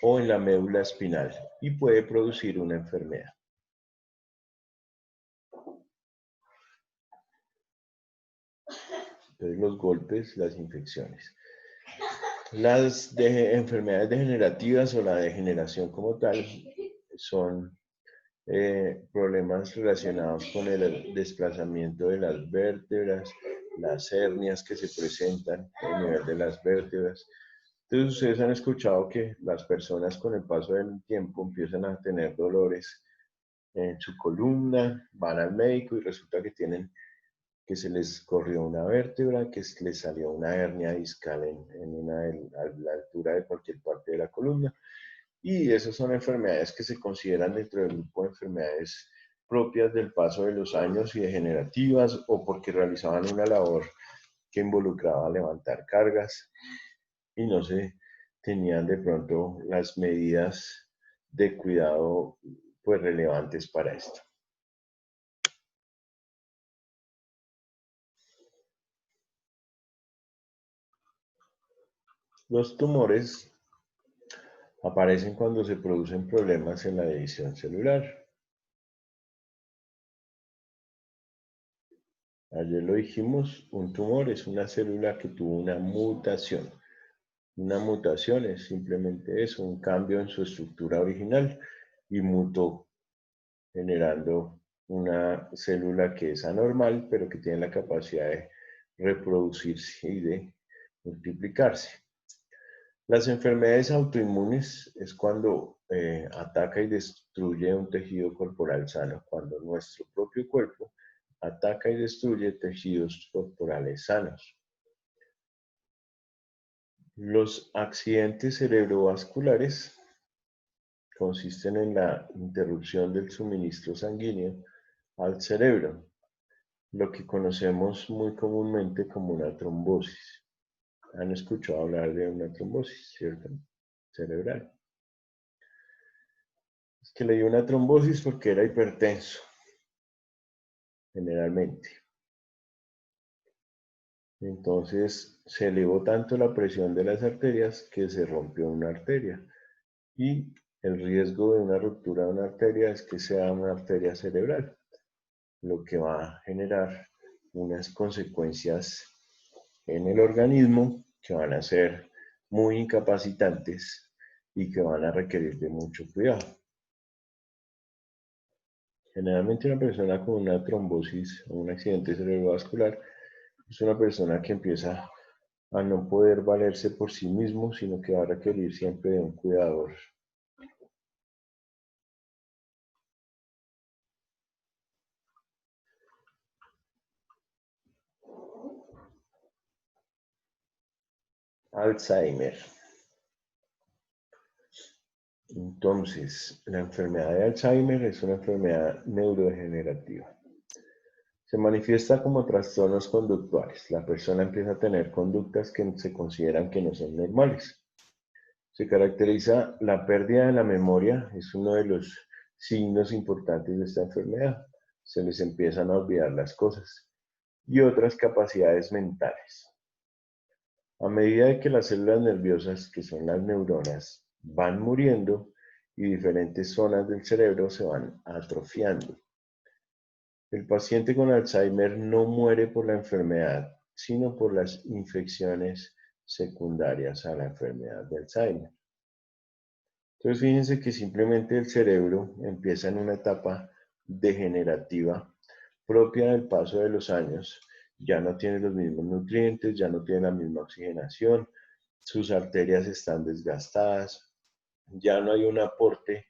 o en la médula espinal y puede producir una enfermedad. Entonces, los golpes, las infecciones. Las enfermedades degenerativas o la degeneración como tal son problemas relacionados con el desplazamiento de las vértebras, las hernias que se presentan a nivel de las vértebras. Entonces ustedes han escuchado que las personas con el paso del tiempo empiezan a tener dolores en su columna, van al médico y resulta que tienen que se les corrió una vértebra, que les salió una hernia discal a la altura de cualquier parte de la columna. Y esas son enfermedades que se consideran dentro del grupo de enfermedades propias del paso de los años y degenerativas o porque realizaban una labor que involucraba levantar cargas y no se tenían de pronto las medidas de cuidado pues relevantes para esto. Los tumores aparecen cuando se producen problemas en la división celular. Ayer lo dijimos, un tumor es una célula que tuvo una mutación. Una mutación es simplemente eso, un cambio en su estructura original y mutó, generando una célula que es anormal, pero que tiene la capacidad de reproducirse y de multiplicarse. Las enfermedades autoinmunes es cuando ataca y destruye un tejido corporal sano, cuando nuestro propio cuerpo ataca y destruye tejidos corporales sanos. Los accidentes cerebrovasculares consisten en la interrupción del suministro sanguíneo al cerebro, lo que conocemos muy comúnmente como una trombosis. ¿Han escuchado hablar de una trombosis, cierto? Cerebral. Es que le dio una trombosis porque era hipertenso, generalmente. Entonces se elevó tanto la presión de las arterias que se rompió una arteria. Y el riesgo de una ruptura de una arteria es que sea una arteria cerebral, lo que va a generar unas consecuencias en el organismo que van a ser muy incapacitantes y que van a requerir de mucho cuidado. Generalmente una persona con una trombosis o un accidente cerebrovascular es una persona que empieza a no poder valerse por sí mismo, sino que va a requerir siempre de un cuidador. Alzheimer. Entonces, la enfermedad de Alzheimer es una enfermedad neurodegenerativa. Se manifiesta como trastornos conductuales. La persona empieza a tener conductas que se consideran que no son normales. Se caracteriza la pérdida de la memoria, es uno de los signos importantes de esta enfermedad. Se les empiezan a olvidar las cosas y otras capacidades mentales. A medida de que las células nerviosas, que son las neuronas, van muriendo y diferentes zonas del cerebro se van atrofiando. El paciente con Alzheimer no muere por la enfermedad, sino por las infecciones secundarias a la enfermedad de Alzheimer. Entonces fíjense que simplemente el cerebro empieza en una etapa degenerativa propia del paso de los años, ya no tiene los mismos nutrientes, ya no tiene la misma oxigenación, sus arterias están desgastadas, ya no hay un aporte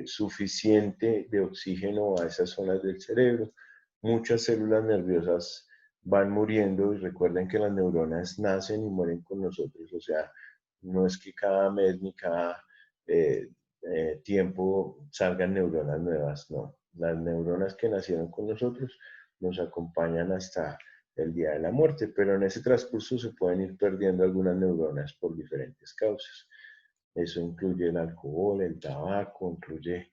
suficiente de oxígeno a esas zonas del cerebro. Muchas células nerviosas van muriendo y recuerden que las neuronas nacen y mueren con nosotros, o sea, no es que cada mes ni cada tiempo salgan neuronas nuevas, no. Las neuronas que nacieron con nosotros nos acompañan hasta el día de la muerte, pero en ese transcurso se pueden ir perdiendo algunas neuronas por diferentes causas. Eso incluye el alcohol, el tabaco, incluye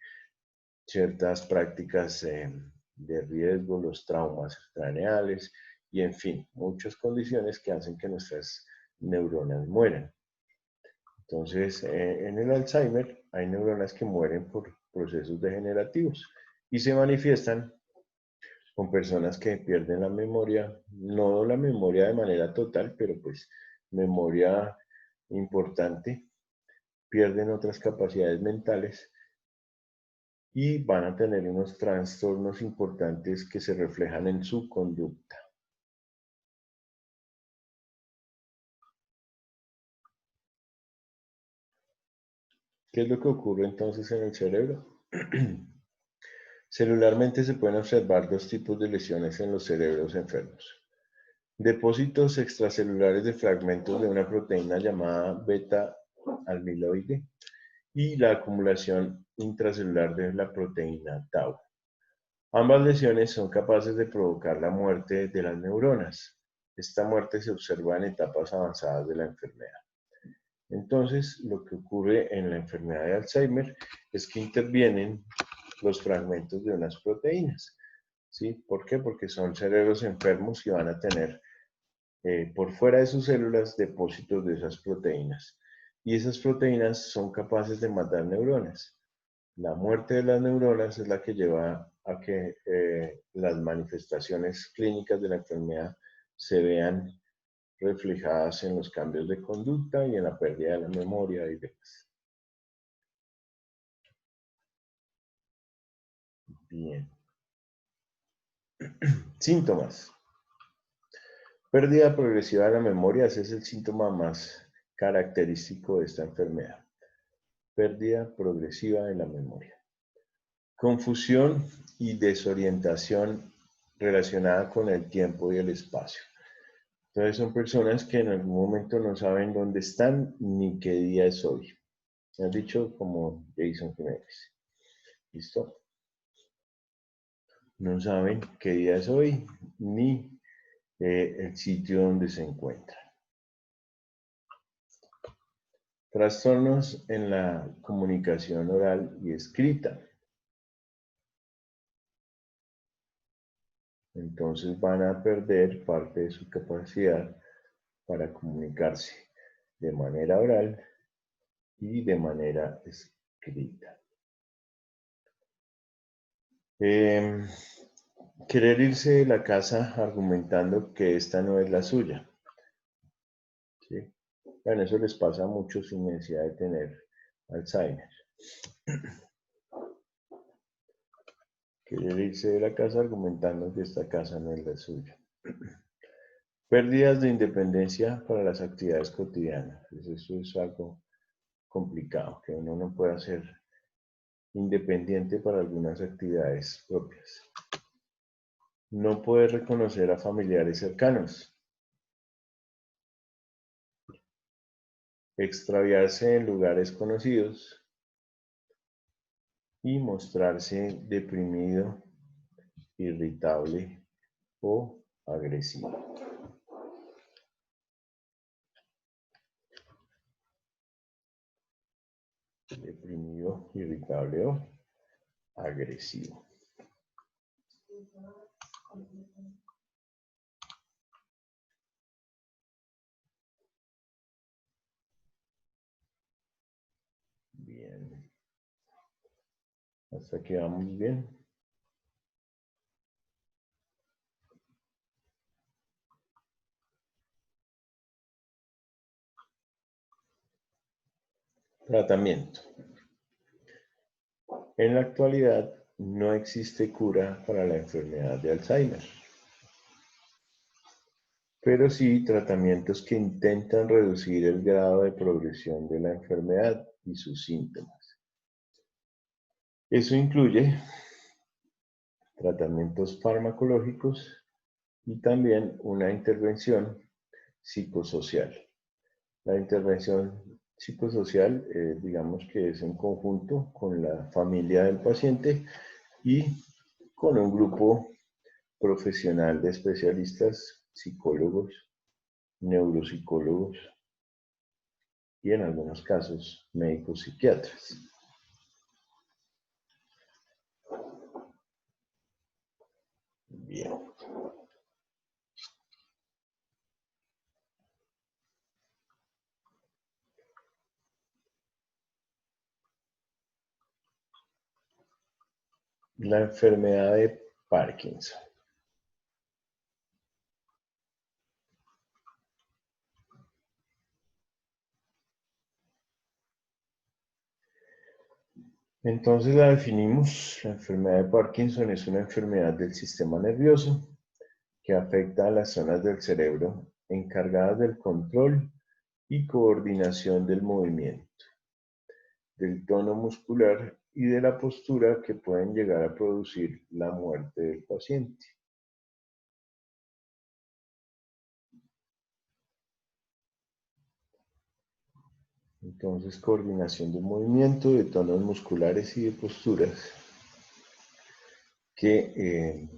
ciertas prácticas de riesgo, los traumas craneales y, en fin, muchas condiciones que hacen que nuestras neuronas mueran. Entonces, en el Alzheimer hay neuronas que mueren por procesos degenerativos y se manifiestan con personas que pierden la memoria, no la memoria de manera total, pero pues memoria importante, pierden otras capacidades mentales y van a tener unos trastornos importantes que se reflejan en su conducta. ¿Qué es lo que ocurre entonces en el cerebro? Celularmente se pueden observar dos tipos de lesiones en los cerebros enfermos. Depósitos extracelulares de fragmentos de una proteína llamada beta-amiloide y la acumulación intracelular de la proteína tau. Ambas lesiones son capaces de provocar la muerte de las neuronas. Esta muerte se observa en etapas avanzadas de la enfermedad. Entonces, lo que ocurre en la enfermedad de Alzheimer es que intervienen los fragmentos de unas proteínas. ¿Sí? ¿Por qué? Porque son cerebros enfermos y van a tener por fuera de sus células depósitos de esas proteínas. Y esas proteínas son capaces de matar neuronas. La muerte de las neuronas es la que lleva a que las manifestaciones clínicas de la enfermedad se vean reflejadas en los cambios de conducta y en la pérdida de la memoria y demás. Bien. Síntomas. Pérdida progresiva de la memoria, ese es el síntoma más característico de esta enfermedad. Pérdida progresiva de la memoria. Confusión y desorientación relacionada con el tiempo y el espacio. Entonces son personas que en algún momento no saben dónde están ni qué día es hoy. Me has dicho como Jason Jiménez. ¿Listo? No saben qué día es hoy ni el sitio donde se encuentran. Trastornos en la comunicación oral y escrita. Entonces van a perder parte de su capacidad para comunicarse de manera oral y de manera escrita. Querer irse de la casa argumentando que esta no es la suya. ¿Sí? Bueno, eso les pasa a muchos sin necesidad de tener Alzheimer. Querer irse de la casa argumentando que esta casa no es la suya. Pérdidas de independencia para las actividades cotidianas. Eso es algo complicado, que uno no pueda ser independiente para algunas actividades propias. No puede reconocer a familiares cercanos. Extraviarse en lugares conocidos. Y mostrarse deprimido, irritable o agresivo. Deprimido, irritable o agresivo. Bien. Hasta aquí vamos bien. Tratamiento. En la actualidad no existe cura para la enfermedad de Alzheimer, pero sí tratamientos que intentan reducir el grado de progresión de la enfermedad y sus síntomas. Eso incluye tratamientos farmacológicos y también una intervención psicosocial. La intervención psicosocial, digamos que es en conjunto con la familia del paciente y con un grupo profesional de especialistas, psicólogos, neuropsicólogos y en algunos casos médicos psiquiatras. Bien. La enfermedad de Parkinson. Entonces la definimos. La enfermedad de Parkinson es una enfermedad del sistema nervioso que afecta a las zonas del cerebro encargadas del control y coordinación del movimiento, del tono muscular y de la postura que pueden llegar a producir la muerte del paciente. Entonces, coordinación del movimiento, de tonos musculares y de posturas que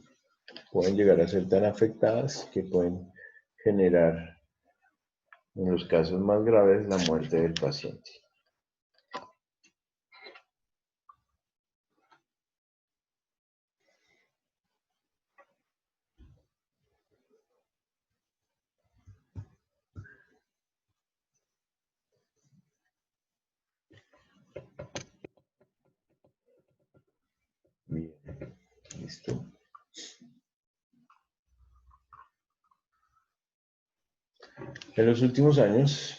pueden llegar a ser tan afectadas que pueden generar, en los casos más graves, la muerte del paciente. Bien, listo. En los últimos años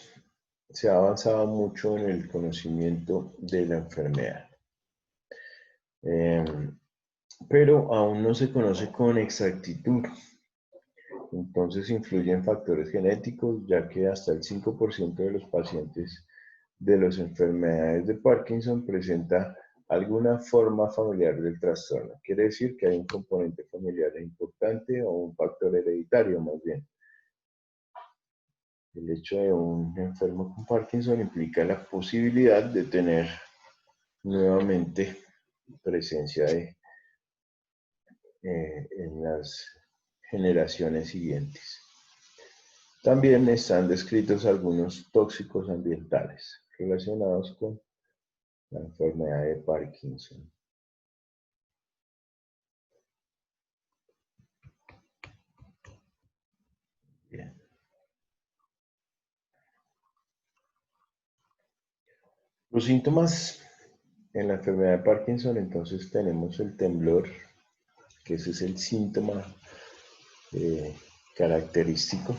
se ha avanzado mucho en el conocimiento de la enfermedad, pero aún no se conoce con exactitud. Entonces influyen factores genéticos, ya que hasta el 5% de los pacientes de las enfermedades de Parkinson presenta alguna forma familiar del trastorno. Quiere decir que hay un componente familiar importante o un factor hereditario más bien. El hecho de un enfermo con Parkinson implica la posibilidad de tener nuevamente presencia en las generaciones siguientes. También están descritos algunos tóxicos ambientales relacionados con la enfermedad de Parkinson. Bien. Los síntomas en la enfermedad de Parkinson, entonces tenemos el temblor, que ese es el síntoma característico.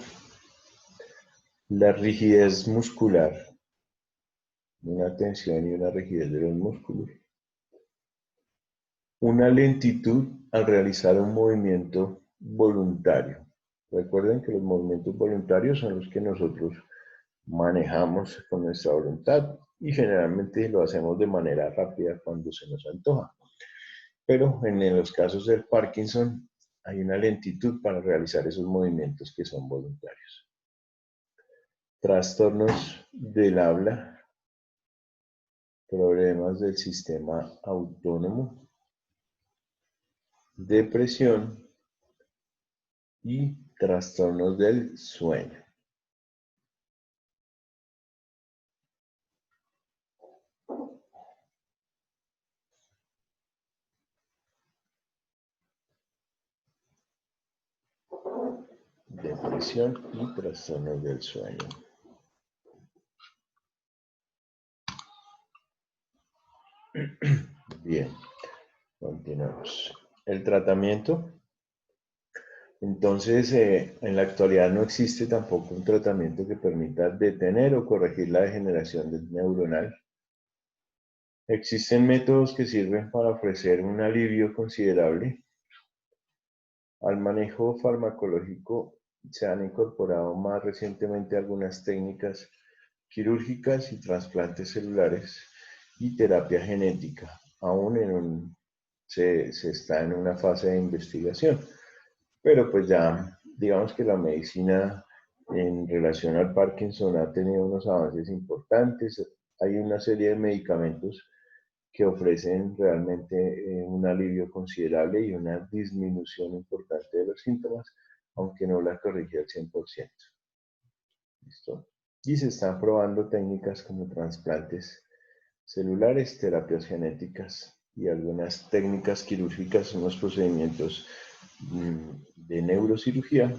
La rigidez muscular, una tensión y una rigidez de los músculos. Una lentitud al realizar un movimiento voluntario. Recuerden que los movimientos voluntarios son los que nosotros manejamos con nuestra voluntad y generalmente lo hacemos de manera rápida cuando se nos antoja. Pero en los casos del Parkinson hay una lentitud para realizar esos movimientos que son voluntarios. Trastornos del habla, problemas del sistema autónomo, depresión y trastornos del sueño. Depresión y trastornos del sueño. Bien, continuamos. El tratamiento. Entonces, en la actualidad no existe tampoco un tratamiento que permita detener o corregir la degeneración neuronal. Existen métodos que sirven para ofrecer un alivio considerable. Al manejo farmacológico se han incorporado más recientemente algunas técnicas quirúrgicas y trasplantes celulares y terapia genética. Aún se está en una fase de investigación, pero pues ya digamos que la medicina en relación al Parkinson ha tenido unos avances importantes. Hay una serie de medicamentos que ofrecen realmente un alivio considerable y una disminución importante de los síntomas, aunque no la corrige al 100%. ¿Listo? Y se están probando técnicas como trasplantes celulares, terapias genéticas y algunas técnicas quirúrgicas, unos procedimientos de neurocirugía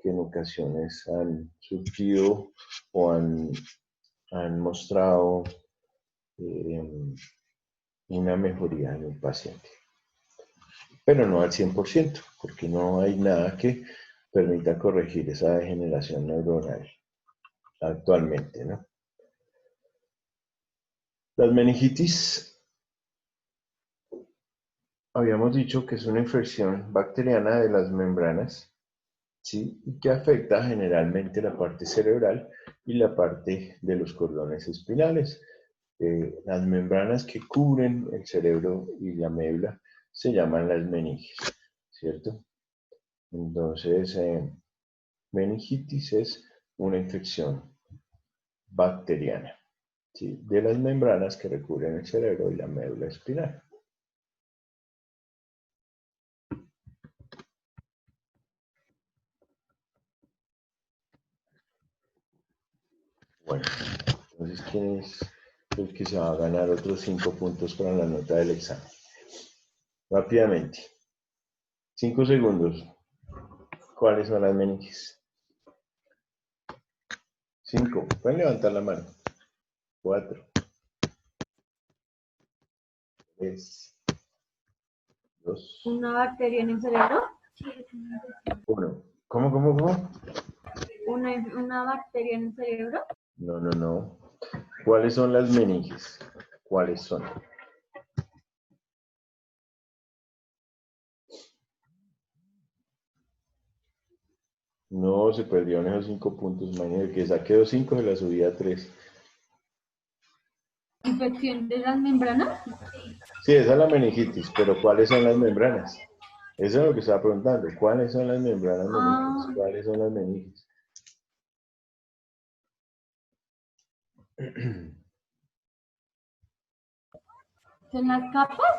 que en ocasiones han surgido o han mostrado una mejoría en el paciente. Pero no al 100%, porque no hay nada que permita corregir esa degeneración neuronal actualmente, ¿no? Las meningitis, habíamos dicho que es una infección bacteriana de las membranas, ¿sí? Y que afecta generalmente la parte cerebral y la parte de los cordones espinales. Las membranas que cubren el cerebro y la médula se llaman las meninges, ¿cierto? Entonces, meningitis es una infección bacteriana, ¿sí? De las membranas que recubren el cerebro y la médula espinal. Bueno, entonces, ¿quién es el que se va a ganar otros 5 puntos para la nota del examen? Rápidamente. 5 segundos. ¿Cuáles son las meninges? 5. Pueden levantar la mano. 4. 3. 2. ¿Una bacteria en el cerebro? 1. ¿Cómo? ¿Una bacteria en el cerebro? No. ¿Cuáles son las meninges? ¿Cuáles son? No, se perdieron esos 5 puntos. Imagínate que saqué 2 5, se la subí a 3. ¿Infección de las membranas? Sí, esa es la meningitis, pero ¿cuáles son las membranas? Eso es lo que estaba preguntando. ¿Cuáles son las membranas meninges? ¿Cuáles son las meninges? ¿Son las capas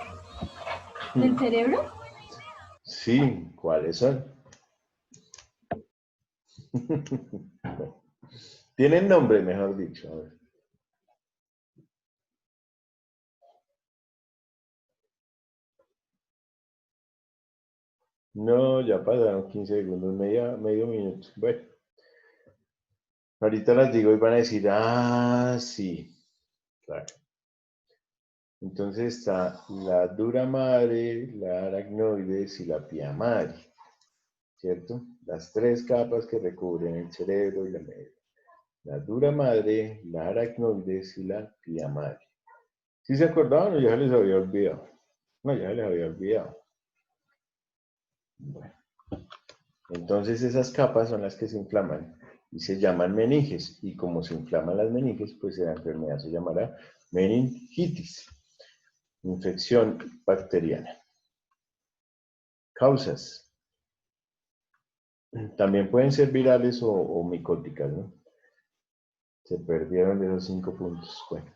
del cerebro? Sí, ¿cuáles son? Tienen nombre, mejor dicho. A ver. No, ya pasaron 15 segundos, medio minuto. Bueno, ahorita las digo y van a decir, sí, claro. Entonces está la dura madre, la aracnoides y la pía madre, ¿cierto? Las 3 capas que recubren el cerebro y la médula. La dura madre, la aracnoides y la pía madre. ¿Sí se acordaban o ya les había olvidado? No, ya les había olvidado. Bueno, entonces esas capas son las que se inflaman y se llaman meninges. Y como se inflaman las meninges, pues la enfermedad se llamará meningitis. Infección bacteriana. Causas. También pueden ser virales o micóticas, ¿no? Se perdieron de los 5 puntos. Bueno,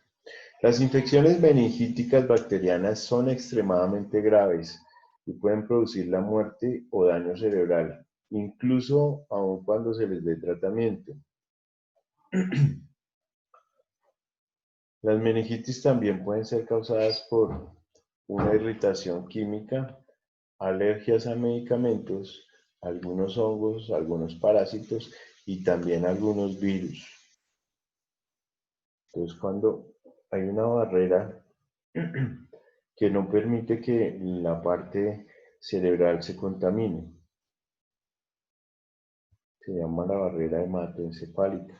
las infecciones meningíticas bacterianas son extremadamente graves y pueden producir la muerte o daño cerebral, incluso aun cuando se les dé tratamiento. Las meningitis también pueden ser causadas por una irritación química, alergias a medicamentos, algunos hongos, algunos parásitos y también algunos virus. Entonces, cuando hay una barrera que no permite que la parte cerebral se contamine, se llama la barrera hematoencefálica.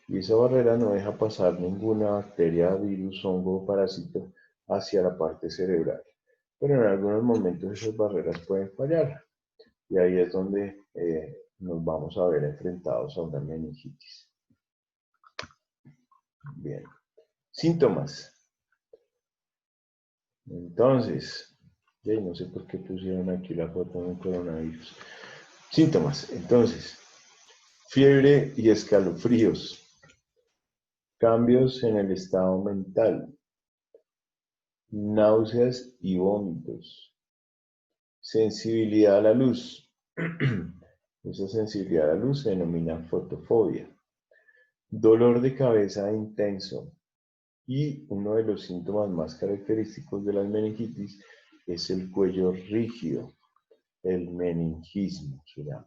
Y esa barrera no deja pasar ninguna bacteria, virus, hongo o parásito hacia la parte cerebral. Pero en algunos momentos esas barreras pueden fallar. Y ahí es donde nos vamos a ver enfrentados a una meningitis. Bien. Síntomas. Entonces, no sé por qué pusieron aquí la foto del coronavirus. Síntomas. Entonces, fiebre y escalofríos. Cambios en el estado mental. Náuseas y vómitos. Sensibilidad a la luz. Esa sensibilidad a la luz se denomina fotofobia. Dolor de cabeza intenso. Y uno de los síntomas más característicos de la meningitis es el cuello rígido, el meningismo se llama.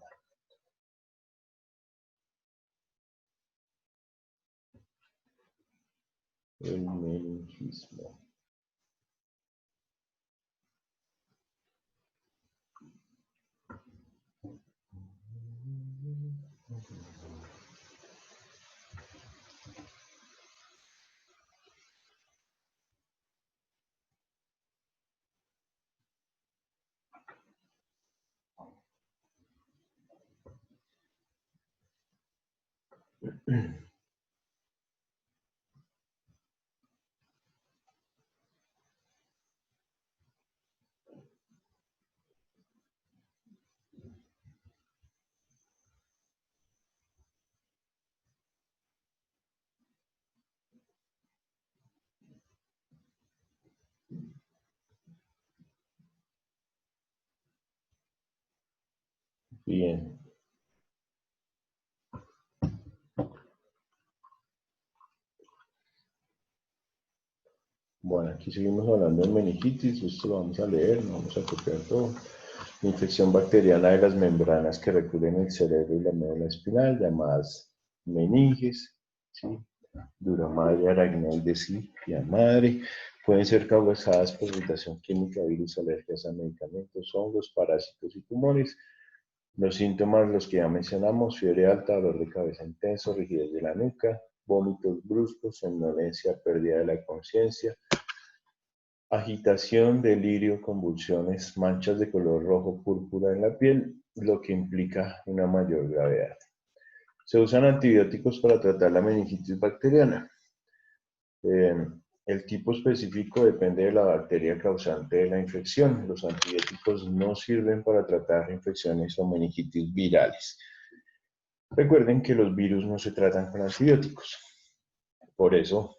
El meningismo. Bien. Bueno, aquí seguimos hablando de meningitis, esto lo vamos a leer, no vamos a copiar todo. Infección bacteriana de las membranas que recubren el cerebro y la médula espinal, llamadas meninges, ¿sí? Dura madre, aracnoides y vía madre. Pueden ser causadas por irritación química, virus, alergias a medicamentos, hongos, parásitos y tumores. Los síntomas, los que ya mencionamos: fiebre alta, dolor de cabeza intenso, rigidez de la nuca, vómitos bruscos, somnolencia, pérdida de la conciencia, agitación, delirio, convulsiones, manchas de color rojo púrpura en la piel, lo que implica una mayor gravedad. Se usan antibióticos para tratar la meningitis bacteriana. El tipo específico depende de la bacteria causante de la infección. Los antibióticos no sirven para tratar infecciones o meningitis virales. Recuerden que los virus no se tratan con antibióticos. Por eso,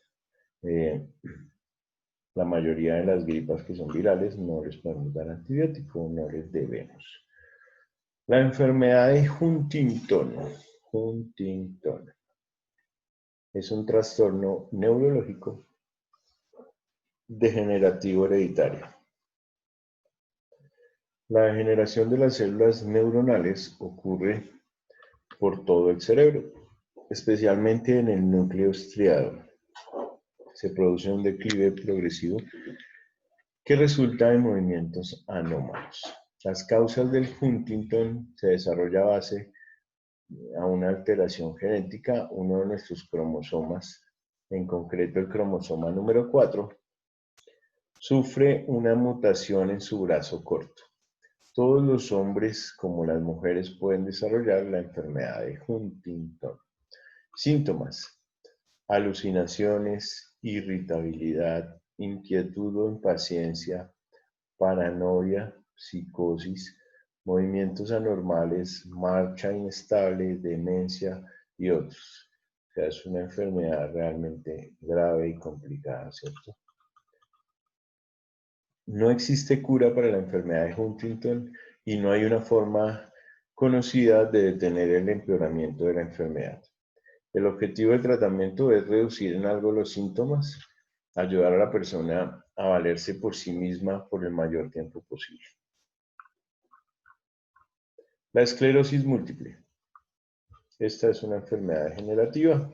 la mayoría de las gripas que son virales no les podemos dar antibiótico, no les debemos. La enfermedad de Huntington. Huntington es un trastorno neurológico degenerativo hereditario. La degeneración de las células neuronales ocurre por todo el cerebro, especialmente en el núcleo estriado. Se produce un declive progresivo que resulta en movimientos anómalos. Las causas del Huntington se desarrollan a base a una alteración genética, uno de nuestros cromosomas, en concreto el cromosoma número 4, sufre una mutación en su brazo corto. Todos los hombres, como las mujeres, pueden desarrollar la enfermedad de Huntington. Síntomas: alucinaciones, irritabilidad, inquietud o impaciencia, paranoia, psicosis, movimientos anormales, marcha inestable, demencia y otros. O sea, es una enfermedad realmente grave y complicada, ¿cierto? No existe cura para la enfermedad de Huntington y no hay una forma conocida de detener el empeoramiento de la enfermedad. El objetivo del tratamiento es reducir en algo los síntomas, ayudar a la persona a valerse por sí misma por el mayor tiempo posible. La esclerosis múltiple. Esta es una enfermedad degenerativa,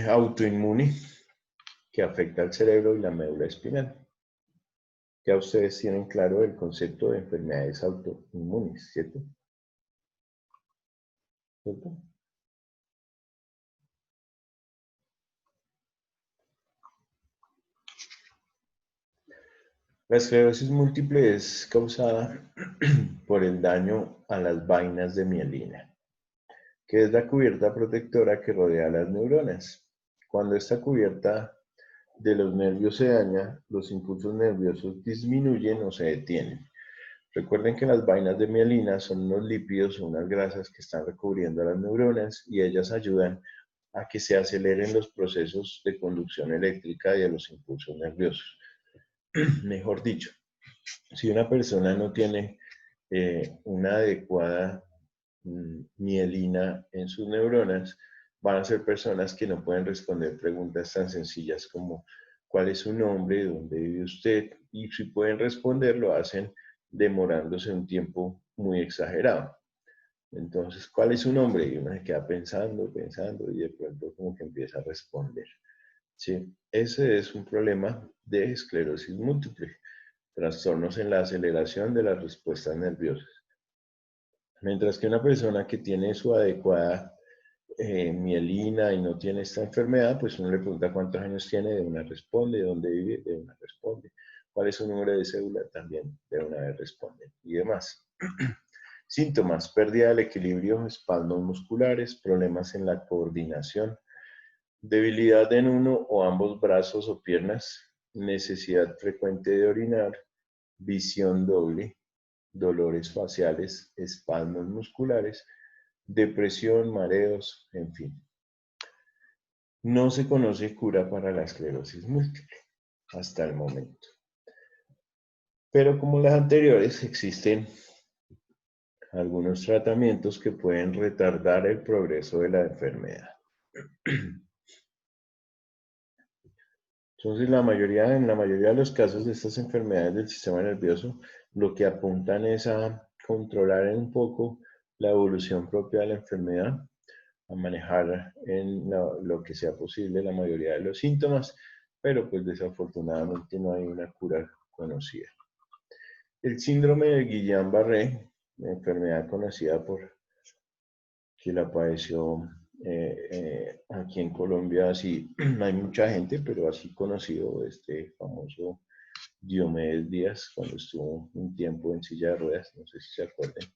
autoinmune, que afecta al cerebro y la médula espinal. Ya ustedes tienen claro el concepto de enfermedades autoinmunes, ¿cierto? ¿Cierto? La esclerosis múltiple es causada por el daño a las vainas de mielina. que es la cubierta protectora que rodea las neuronas. Cuando esta cubierta de los nervios se daña, los impulsos nerviosos disminuyen o se detienen. Recuerden que las vainas de mielina son unos lípidos o unas grasas que están recubriendo a las neuronas y ellas ayudan a que se aceleren los procesos de conducción eléctrica y de los impulsos nerviosos. Mejor dicho, si una persona no tiene una adecuada mielina en sus neuronas, van a ser personas que no pueden responder preguntas tan sencillas como ¿cuál es su nombre? ¿Dónde vive usted? Y si pueden responder, lo hacen demorándose un tiempo muy exagerado. Entonces, ¿cuál es su nombre? Y uno se queda pensando y de pronto como que empieza a responder. ¿Sí? Ese es un problema de esclerosis múltiple, trastornos en la aceleración de las respuestas nerviosas. Mientras que una persona que tiene su adecuada mielina y no tiene esta enfermedad, pues uno le pregunta cuántos años tiene, de una responde, dónde vive, de una responde, cuál es su número de cédula, también de una vez responde, y demás. Síntomas: pérdida del equilibrio, espasmos musculares, problemas en la coordinación, debilidad en uno o ambos brazos o piernas, necesidad frecuente de orinar, visión doble, dolores faciales, espasmos musculares, depresión, mareos, en fin. No se conoce cura para la esclerosis múltiple hasta el momento. Pero como las anteriores, existen algunos tratamientos que pueden retardar el progreso de la enfermedad. Entonces, en la mayoría de los casos de estas enfermedades del sistema nervioso, lo que apuntan es a controlar un poco la evolución propia de la enfermedad, a manejar en lo que sea posible la mayoría de los síntomas, pero pues desafortunadamente no hay una cura conocida. El síndrome de Guillain-Barré, una enfermedad conocida por que la padeció aquí en Colombia, así hay mucha gente, pero así conocido este famoso Diomedes Díaz, cuando estuvo un tiempo en silla de ruedas, no sé si se acuerdan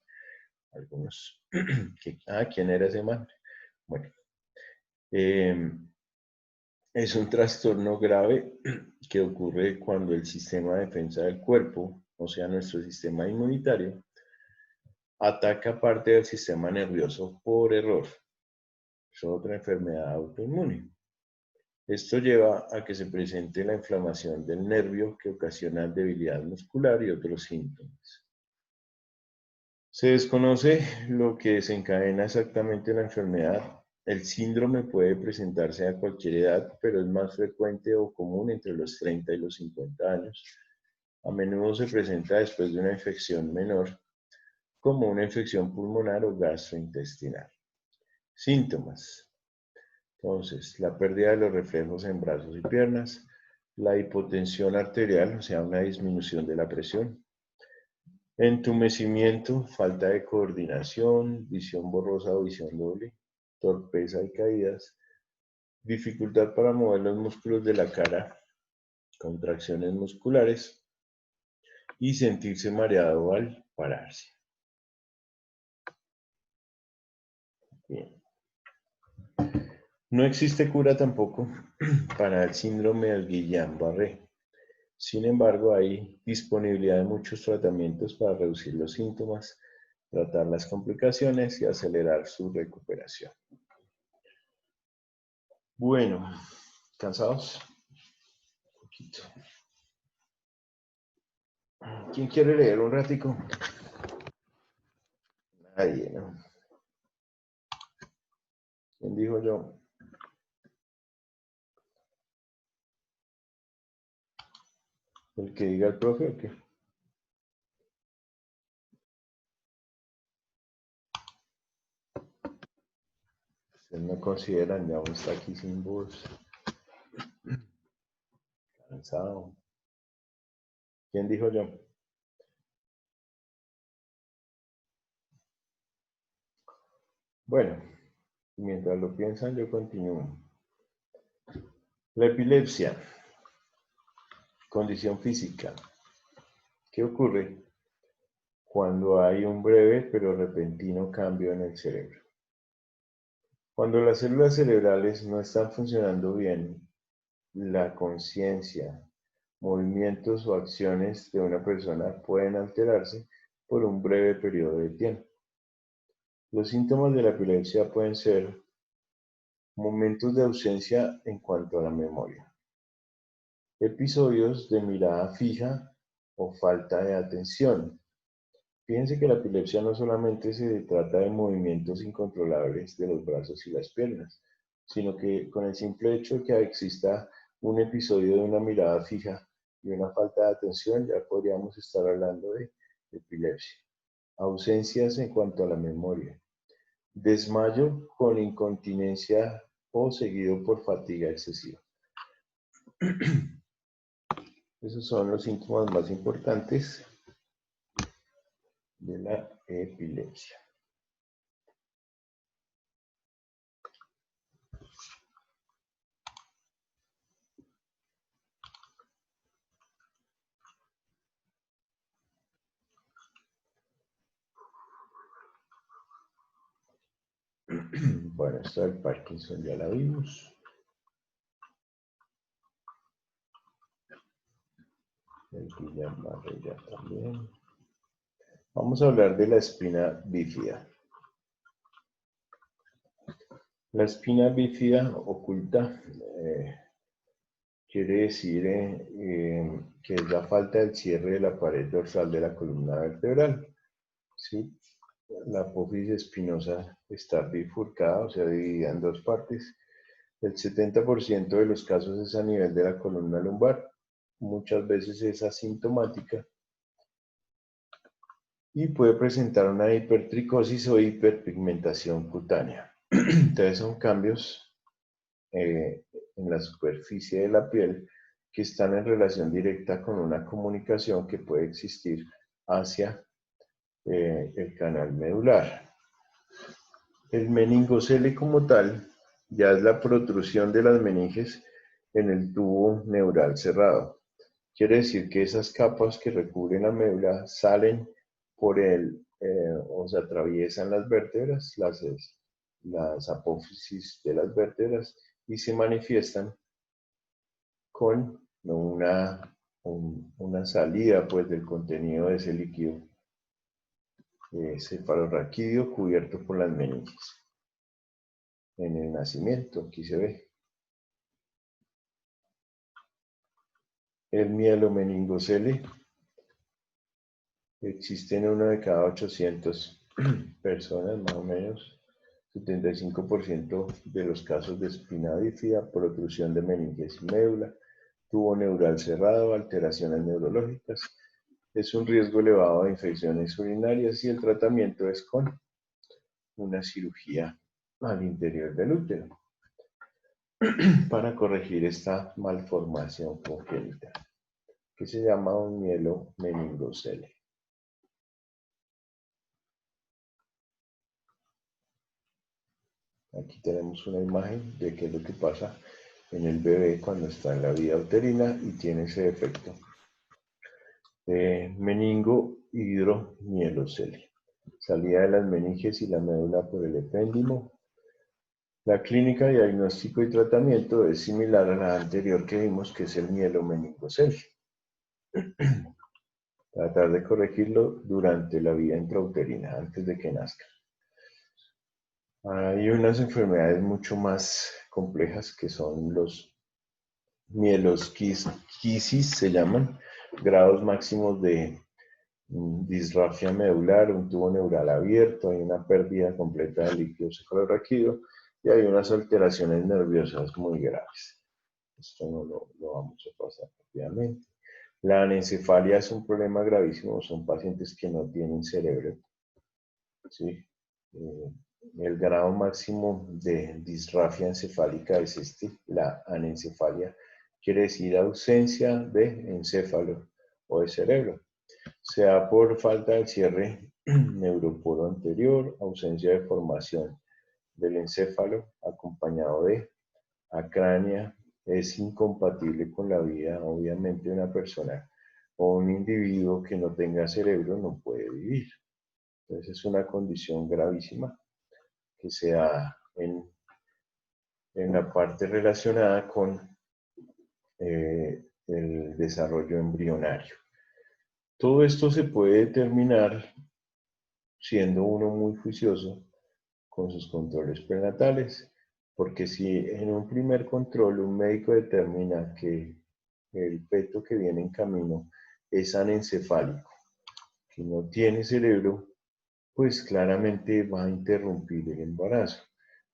algunos. ¿Quién era ese man? Bueno, es un trastorno grave que ocurre cuando el sistema de defensa del cuerpo, o sea, nuestro sistema inmunitario, ataca parte del sistema nervioso por error. Es otra enfermedad autoinmune. Esto lleva a que se presente la inflamación del nervio que ocasiona debilidad muscular y otros síntomas. Se desconoce lo que desencadena exactamente la enfermedad. El síndrome puede presentarse a cualquier edad, pero es más frecuente o común entre los 30 y los 50 años. A menudo se presenta después de una infección menor, como una infección pulmonar o gastrointestinal. Síntomas: entonces, la pérdida de los reflejos en brazos y piernas, la hipotensión arterial, o sea, una disminución de la presión, entumecimiento, falta de coordinación, visión borrosa o visión doble, torpeza y caídas, dificultad para mover los músculos de la cara, contracciones musculares y sentirse mareado al pararse. Bien. No existe cura tampoco para el síndrome del Guillain-Barré. Sin embargo, hay disponibilidad de muchos tratamientos para reducir los síntomas, tratar las complicaciones y acelerar su recuperación. Bueno, ¿cansados? Un poquito. ¿Quién quiere leer un ratico? Nadie, ¿no? ¿Quién dijo yo? ¿El que diga el profe o qué? Ustedes no consideran, ya uno está aquí sin voz. Cansado. ¿Quién dijo yo? Bueno, mientras lo piensan, yo continúo. La epilepsia, condición física. ¿Qué ocurre cuando hay un breve pero repentino cambio en el cerebro? Cuando las células cerebrales no están funcionando bien, la conciencia, movimientos o acciones de una persona pueden alterarse por un breve periodo de tiempo. Los síntomas de la epilepsia pueden ser momentos de ausencia en cuanto a la memoria, episodios de mirada fija o falta de atención. Fíjense que la epilepsia no solamente se trata de movimientos incontrolables de los brazos y las piernas, sino que con el simple hecho de que exista un episodio de una mirada fija y una falta de atención, ya podríamos estar hablando de epilepsia. Ausencias en cuanto a la memoria. Desmayo con incontinencia o seguido por fatiga excesiva. Esos son los síntomas más importantes de la epilepsia. Bueno, esta del Parkinson ya la vimos. El Guillain-Barré ya también. Vamos a hablar de la espina bífida. La espina bífida oculta quiere decir que es la falta del cierre de la pared dorsal de la columna vertebral. ¿Sí? La apófisis espinosa está bifurcada, o sea, dividida en dos partes. El 70% de los casos es a nivel de la columna lumbar. Muchas veces es asintomática y puede presentar una hipertricosis o hiperpigmentación cutánea. Entonces son cambios en la superficie de la piel que están en relación directa con una comunicación que puede existir hacia el canal medular. El meningocele como tal ya es la protrusión de las meninges en el tubo neural cerrado. Quiere decir que esas capas que recubren la médula salen por o se atraviesan las vértebras, las apófisis de las vértebras, y se manifiestan con una salida pues, del contenido de ese líquido cefalorraquídeo cubierto por las meninges. En el nacimiento, aquí se ve. El mielomeningocele existe en 1 de cada 800 personas, más o menos. 75% de los casos de espina bífida, protrusión de meninges y médula, tubo neural cerrado, alteraciones neurológicas. Es un riesgo elevado de infecciones urinarias y el tratamiento es con una cirugía al interior del útero para corregir esta malformación congénita que se llama un mielomeningocele. Aquí tenemos una imagen de qué es lo que pasa en el bebé cuando está en la vía uterina y tiene ese defecto. Meningohidromielocele. Salida de las meninges y la médula por el epéndimo. La clínica, diagnóstico y tratamiento es similar a la anterior que vimos, que es el mielomeningocele. Tratar de corregirlo durante la vía intrauterina, antes de que nazca. Hay unas enfermedades mucho más complejas que son los mielosquisis, se llaman, grados máximos de disrafia medular, un tubo neural abierto, hay una pérdida completa del líquido cefalorraquídeo y hay unas alteraciones nerviosas muy graves. Esto no lo vamos a pasar rápidamente. La anencefalia es un problema gravísimo, son pacientes que no tienen cerebro. ¿Sí? El grado máximo de disrafia encefálica es la anencefalia, quiere decir ausencia de encéfalo o de cerebro, sea por falta de cierre neuroporo anterior, ausencia de formación del encéfalo, acompañado de acrania, es incompatible con la vida, obviamente una persona o un individuo que no tenga cerebro no puede vivir. Entonces es una condición gravísima que se da en en la parte relacionada con el desarrollo embrionario. Todo esto se puede determinar siendo uno muy juicioso con sus controles prenatales, porque si en un primer control un médico determina que el feto que viene en camino es anencefálico, que no tiene cerebro, pues claramente va a interrumpir el embarazo,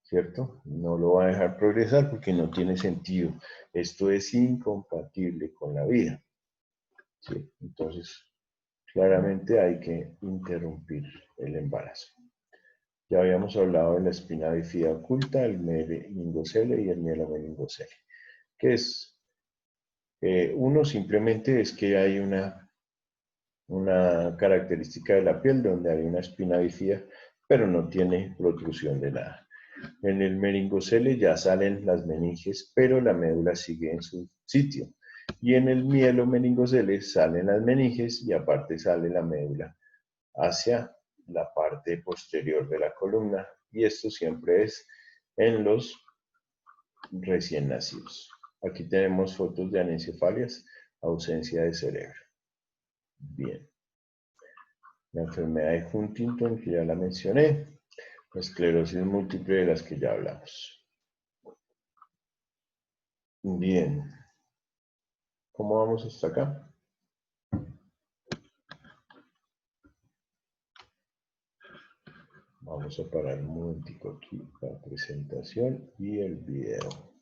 ¿cierto? No lo va a dejar progresar porque no tiene sentido. Esto es incompatible con la vida, ¿sí? Entonces, claramente hay que interrumpir el embarazo. Ya habíamos hablado de la espina bífida oculta, el meningocele y el mielomeningocele. ¿Qué es? Uno simplemente es que hay una característica de la piel donde hay una espina bífida, pero no tiene protrusión de nada. En el meningocele ya salen las meninges, pero la médula sigue en su sitio. Y en el mielomeningocele salen las meninges y aparte sale la médula hacia la parte posterior de la columna. Y esto siempre es en los recién nacidos. Aquí tenemos fotos de anencefalias, ausencia de cerebro. Bien. La enfermedad de Huntington, que ya la mencioné. La esclerosis múltiple, de las que ya hablamos. Bien. ¿Cómo vamos hasta acá? Vamos a parar un momentico aquí la presentación y el video.